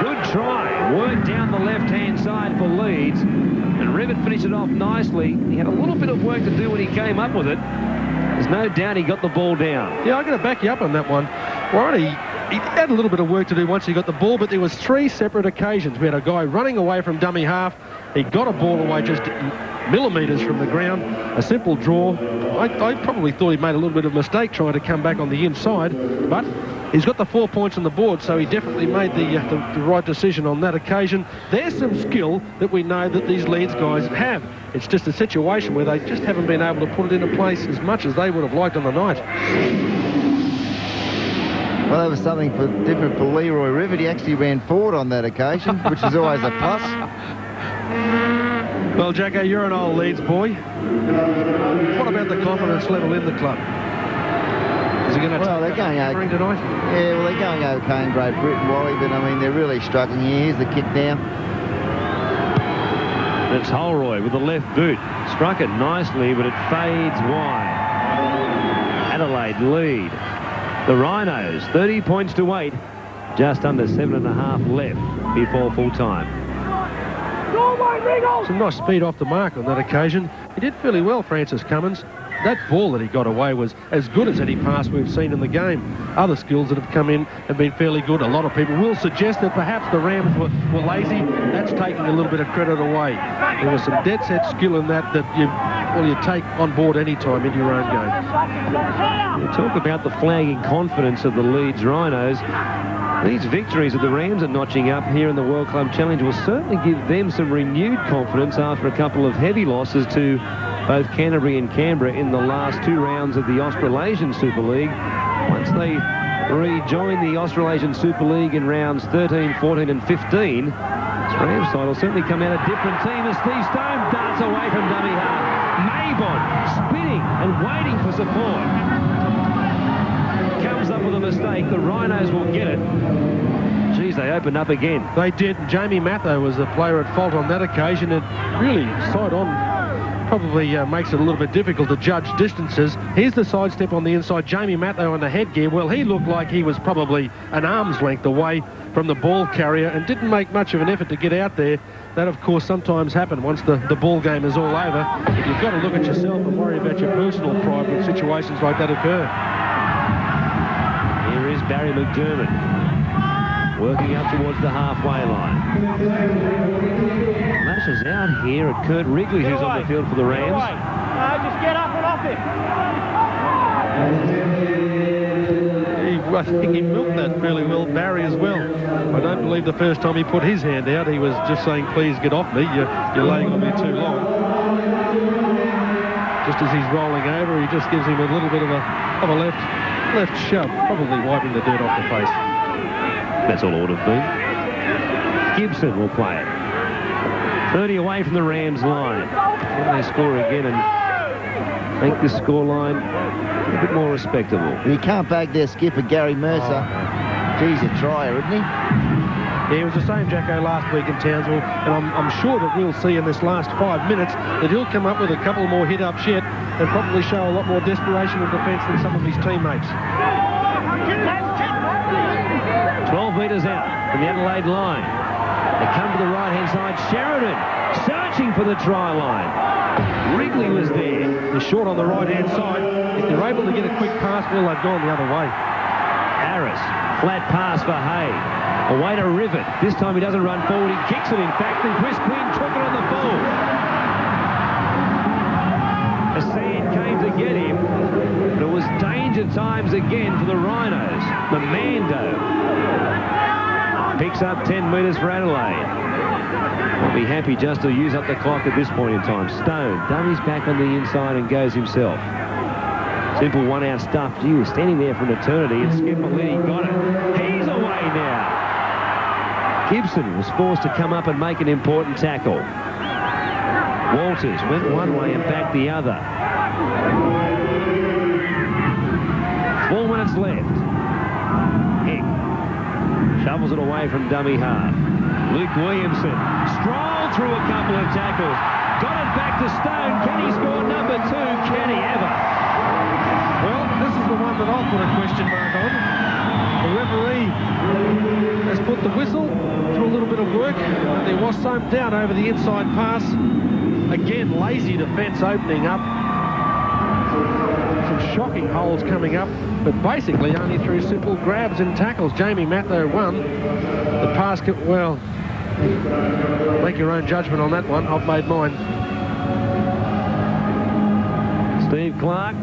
Good try. Work down the left-hand side for Leeds. And Rivet finished it off nicely. He had a little bit of work to do when he came up with it. There's no doubt he got the ball down.
Yeah, I'm going to back you up on that one. Warren, he had a little bit of work to do once he got the ball, but there was 3 separate occasions. We had a guy running away from dummy half. He got a ball away just millimetres from the ground. A simple draw. I probably thought he made a little bit of a mistake trying to come back on the inside, but he's got the 4 points on the board, so he definitely made the right decision on that occasion. There's some skill that we know that these Leeds guys have. It's just a situation where they just haven't been able to put it into place as much as they would have liked on the night.
Well, that was something different for Leroy Rivet. He actually ran forward on that occasion, which is always a plus.
Well, Jacko, you're an old Leeds boy. What about the confidence level in the club? Is he going to
they're going okay
tonight?
Yeah, well, they're going okay in Great Britain, Wally, but I mean, they're really struggling here. Here's the kick now.
It's Holroyd with the left boot. Struck it nicely, but it fades wide. Adelaide lead. The Rhinos, 30 points to 8. Just under 7.5 left before full time.
Some nice speed off the mark on that occasion. He did fairly well, Francis Cummins. That ball that he got away was as good as any pass we've seen in the game. Other skills that have come in have been fairly good. A lot of people will suggest that perhaps the Rams were lazy. That's taking a little bit of credit away. There was some dead set skill in that you take on board any time in your own game.
You talk about the flagging confidence of the Leeds Rhinos. These victories that the Rams are notching up here in the World Club Challenge will certainly give them some renewed confidence after a couple of heavy losses to both Canterbury and Canberra in the last 2 rounds of the Australasian Super League. Once they rejoin the Australasian Super League in rounds 13, 14 and 15, this Rams side will certainly come out a different team as Steve Stone darts away from dummy half. Mabon spinning and waiting for support. Comes up with a mistake. The Rhinos will get it. Geez, they opened up again.
They did. Jamie Matho was the player at fault on that occasion, and really side on probably makes it a little bit difficult to judge distances. Here's the sidestep on the inside. Jamie Matho on the headgear. Well, he looked like he was probably an arm's length away from the ball carrier and didn't make much of an effort to get out there. That, of course, sometimes happens once the ball game is all over. But you've got to look at yourself and worry about your personal pride when situations like that occur.
Here is Barry McDermott working up towards the halfway line. Lashes out here at Kurt Wrigley, who's on the field for the Rams.
No, just get up and off it.
I think he milked that fairly well, Barry, as well. I don't believe the first time he put his hand out, he was just saying, please get off me, you're laying on me too long. Just as he's rolling over, he just gives him a little bit of a left shove, probably wiping the dirt off the face.
That's all it would have been. Gibson will play it. 30 away from the Rams line. Can they score again and make this scoreline a bit more respectable?
You can't bag their skipper, Gary Mercer. He's a trier, isn't he?
Yeah, he was the same Jacko last week in Townsville, and I'm sure that we'll see in this last 5 minutes that he'll come up with a couple more hit-ups yet and probably show a lot more desperation in defence than some of his teammates.
12 metres out from the Adelaide line. They come to the right-hand side. Sheridan searching for the try line. Wrigley was there.
He's short on the right-hand side. If they're able to get a quick pass, well, they've gone the other way.
Harris, flat pass for Hay. Away to Rivet. This time he doesn't run forward. He kicks it, in fact, and Chris Quinn took it on the full. The sand came to get him, but it was danger times again for the Rhinos. The Mando picks up 10 metres for Adelaide. I'll be happy just to use up the clock at this point in time. Stone dummies back on the inside and goes himself. Simple one-out stuff. Gee, he was standing there for an eternity, and Skipper Liddy got it. He's away now. Gibson was forced to come up and make an important tackle. Walters went one way and back the other. 4 minutes left. Hick shovels it away from dummy half. Luke Williamson strolled through a couple of tackles. Got it back to Stone. Can he score number 2? Can he ever?
Well, this is the one that I'll put a question mark on. The referee has put the whistle to a little bit of work, but there was some doubt over the inside pass. Again, lazy defence opening up. Some shocking holes coming up, but basically only through simple grabs and tackles. Jamie Matho won. The pass, well, make your own judgment on that one. I've made mine.
Steve Clark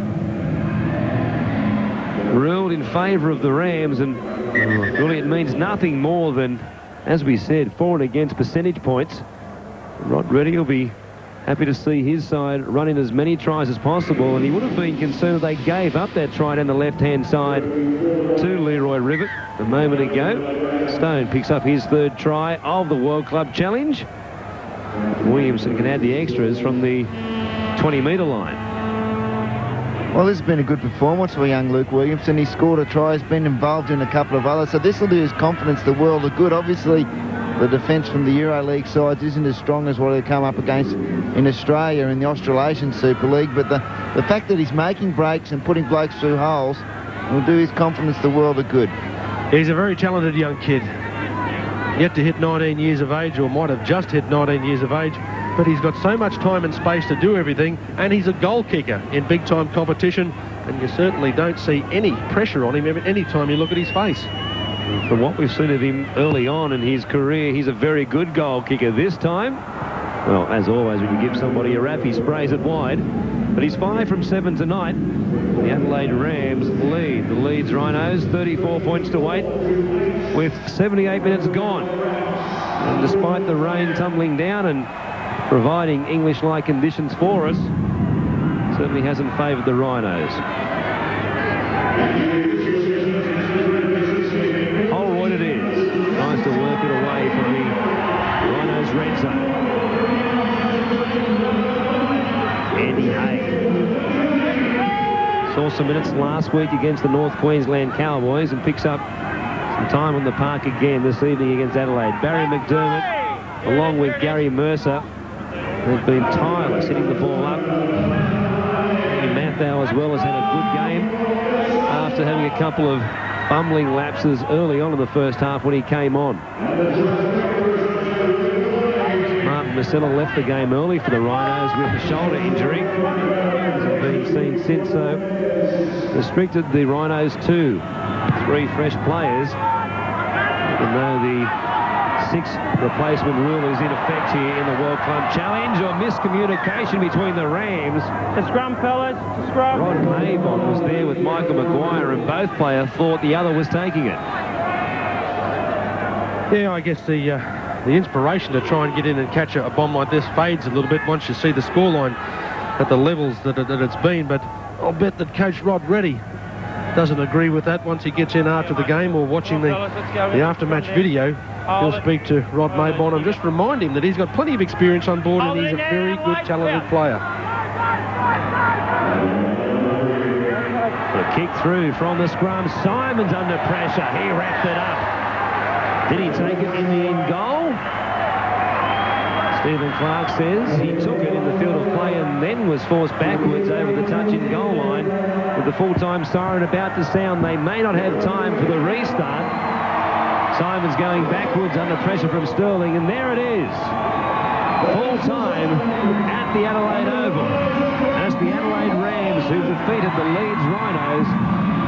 ruled in favour of the Rams, and really it means nothing more than, as we said, for and against percentage points. Rod Reddy will be happy to see his side run in as many tries as possible, and he would have been concerned they gave up that try down the left-hand side to Leroy Rivet a moment ago. Stone picks up his 3rd try of the World Club Challenge. Williamson can add the extras from the 20-metre line.
Well, this has been a good performance for young Luke Williamson. He scored a try, has been involved in a couple of others, so this will do his confidence the world of good. Obviously, the defence from the EuroLeague sides isn't as strong as what they come up against in Australia in the Australasian Super League, but the fact that he's making breaks and putting blokes through holes will do his confidence the world of good.
He's a very talented young kid. Yet to hit 19 years of age, or might have just hit 19 years of age, but he's got so much time and space to do everything, and he's a goal kicker in big-time competition, and you certainly don't see any pressure on him any time you look at his face.
From what we've seen of him early on in his career, he's a very good goal kicker. This time, well, as always, when you give somebody a rap, he sprays it wide. But he's 5 from 7 tonight. The Adelaide Rams lead the Leeds Rhinos 34 points to 8 with 78 minutes gone. And despite the rain tumbling down and providing English-like conditions for us, certainly hasn't favoured the Rhinos. Holroyd it is. Tries to work it away from the Rhinos red zone. Andy Hay saw some minutes last week against the North Queensland Cowboys and picks up some time on the park again this evening against Adelaide. Barry McDermott, along with Gary Mercer, have been tireless hitting the ball up. Mathau as well has had a good game after having a couple of fumbling lapses early on in the first half when he came on. Martin Marcella left the game early for the Rhinos with a shoulder injury. Hasn't been seen since, so restricted the Rhinos to 3 fresh players, even though the 6 replacement rule is in effect here in the World Club Challenge, or miscommunication between the Rams.
To scrum, fellas, to scrum.
Rod Mavon was there with Michael Maguire, and both players thought the other was taking it.
Yeah, I guess the inspiration to try and get in and catch a bomb like this fades a little bit once you see the scoreline at the levels that it's been, but I'll bet that Coach Rod Reddy doesn't agree with that once he gets in after the game or watching the after-match video. He'll speak to Rod Maybon and just remind him that he's got plenty of experience on board and he's a very good, talented player.
The kick through from the scrum. Simon's under pressure. He wrapped it up. Did he take it in the end goal? Stephen Clark says he took it in the field of play and then was forced backwards over the touch-in goal line. With the full-time siren about to sound, they may not have time for the restart. Simon's going backwards under pressure from Sterling, and there it is. Full-time at the Adelaide Oval. As the Adelaide Rams, who defeated the Leeds Rhinos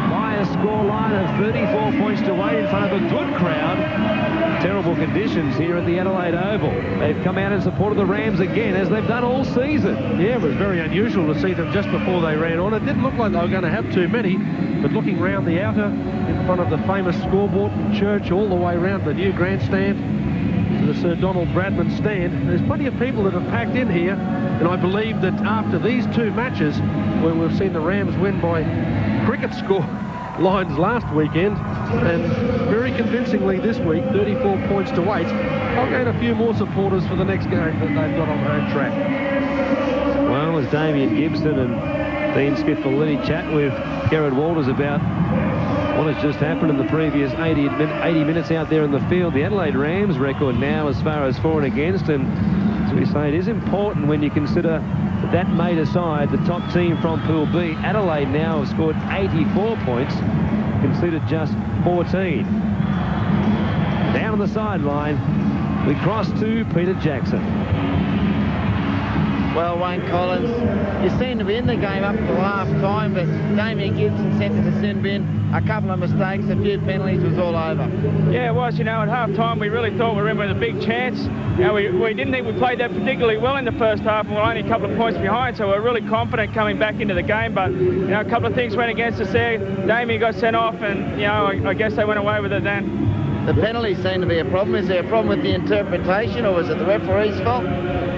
by a scoreline of 34 points to 8 in front of a good crowd. Terrible conditions here at the Adelaide Oval. They've come out in support of the Rams again, as they've done all season.
Yeah, it was very unusual to see them just before they ran on. It didn't look like they were going to have too many, but looking round the outer, in front of the famous scoreboard church, all the way round the new grandstand to the Sir Donald Bradman stand, there's plenty of people that have packed in here, and I believe that after these two matches, where we've seen the Rams win by cricket score lines last weekend, and very convincingly this week, 34 points to 8, I'll gain a few more supporters for the next game that they've got on home track.
Well, as Damien Gibson and Dean Smith-Fellini chat with Gerard Walters about what has just happened in the previous 80 minutes out there in the field, the Adelaide Rams record now as far as for and against, and as we say, it is important when you consider that made aside the top team from Pool B. Adelaide now have scored 84 points, conceded just 14. Down on the sideline, we cross to Peter Jackson.
Well, Wayne Collins, you seem to be in the game up to half-time, but Damien Gibson sent to the sin bin. A couple of mistakes, a few penalties, was all over.
Yeah, it was. You know, at half-time we really thought we were in with a big chance. You know, we didn't think we played that particularly well in the first half, and we're only a couple of points behind, so we're really confident coming back into the game. But, you know, a couple of things went against us there. Damien got sent off, and, you know, I guess they went away with it then.
The penalties seem to be a problem. Is there a problem with the interpretation, or was it the referee's fault?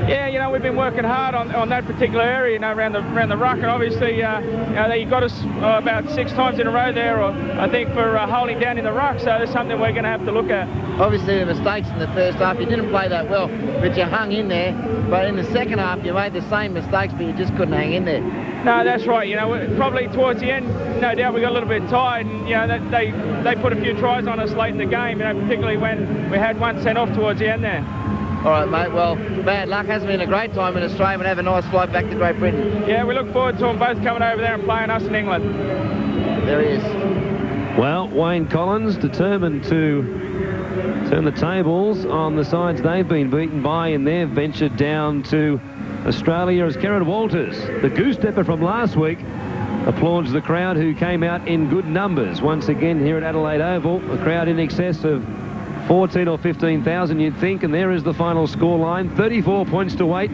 Yeah, you know, we've been working hard on that particular area, you know, around the ruck, and obviously, you know, they got us about 6 times in a row there, or I think for holding down in the ruck, so that's something we're going to have to look at. Obviously,
the mistakes in the first half, you didn't play that well, but you hung in there. But in the second half, you made the same mistakes, but you just couldn't hang in there.
No, that's right. You know, probably towards the end, no doubt we got a little bit tired, and, you know, they put a few tries on us late in the game, you know, particularly when we had one sent off towards the end there.
All right, mate. Well, bad luck. Hasn't been a great time in Australia, but have a nice flight back to Great Britain.
Yeah, we look forward to them both coming over there and playing us in England.
There he is.
Well, Wayne Collins determined to turn the tables on the sides they've been beaten by in their venture down to Australia, as Gerard Walters, the goose-stepper from last week, applauds the crowd who came out in good numbers once again here at Adelaide Oval. A crowd in excess of 14 or 15,000, you'd think, and there is the final scoreline, 34 points to 8.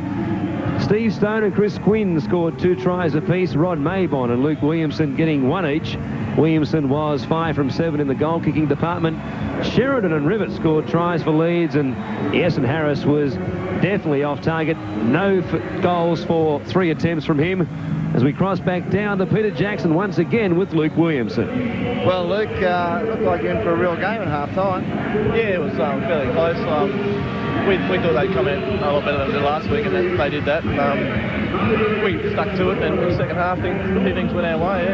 Steve Stone and Chris Quinn scored 2 tries apiece. Rod Maybon and Luke Williamson getting 1 each. Williamson was 5 from 7 in the goal-kicking department. Sheridan and Rivet scored tries for Leeds, and Essen Harris was definitely off target. No goals for 3 attempts from him. As we cross back down to Peter Jackson once again with Luke Williamson.
Well, Luke, looked like you're in for a real game at half-time.
Yeah, it was fairly close. We thought they'd come in a lot better than they did last week, and they did that. We stuck to it, and in the second half, a few things went our way,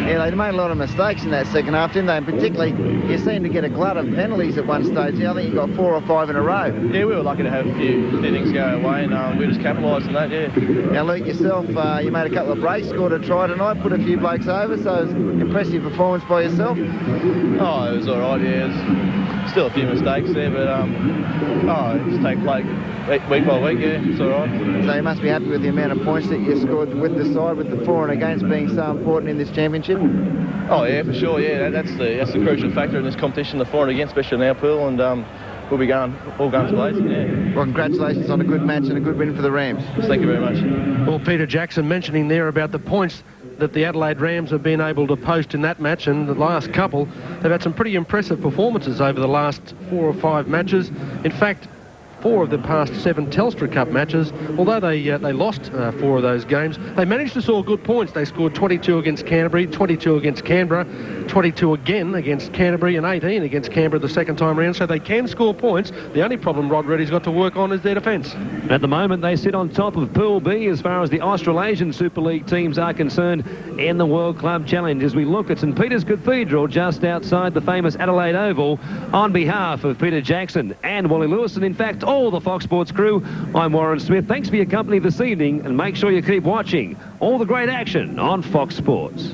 Yeah, they made a lot of mistakes in that second half, didn't they? And particularly, you seemed to get a glut of penalties at one stage. I think you got 4 or 5 in a row.
Yeah, we were lucky to have a few things go our way, and we just capitalised on that, yeah.
Now, Luke, yourself, you made a couple of breaks, scored a try tonight, put a few blokes over, so it was an impressive performance by yourself.
Oh, it was all right, yeah. There's still a few mistakes there, but just take play week by week, yeah, it's all right.
So you must be happy with the amount of points that you scored with the side, with the for and against being so important in this championship?
Oh yeah, for sure, yeah. That's the crucial factor in this competition, the for and against, especially in our pool, and we'll be all guns blazing, yeah.
Well, congratulations on a good match and a good win for the Rams.
Thank you very much.
Well, Peter Jackson mentioning there about the points that the Adelaide Rams have been able to post in that match, and the last couple, they've had some pretty impressive performances over the last 4 or 5 matches. In fact, 4 of the past 7 Telstra Cup matches. Although they lost 4 of those games, they managed to score good points. They scored 22 against Canterbury, 22 against Canberra, 22 again against Canterbury, and 18 against Canberra the second time round, so they can score points. The only problem Rod Reddy's got to work on is their defence.
At the moment, they sit on top of Pool B as far as the Australasian Super League teams are concerned in the World Club Challenge. As we look at St Peter's Cathedral just outside the famous Adelaide Oval, on behalf of Peter Jackson and Wally Lewis, and in fact all the Fox Sports crew, I'm Warren Smith. Thanks for your company this evening, and make sure you keep watching all the great action on Fox Sports.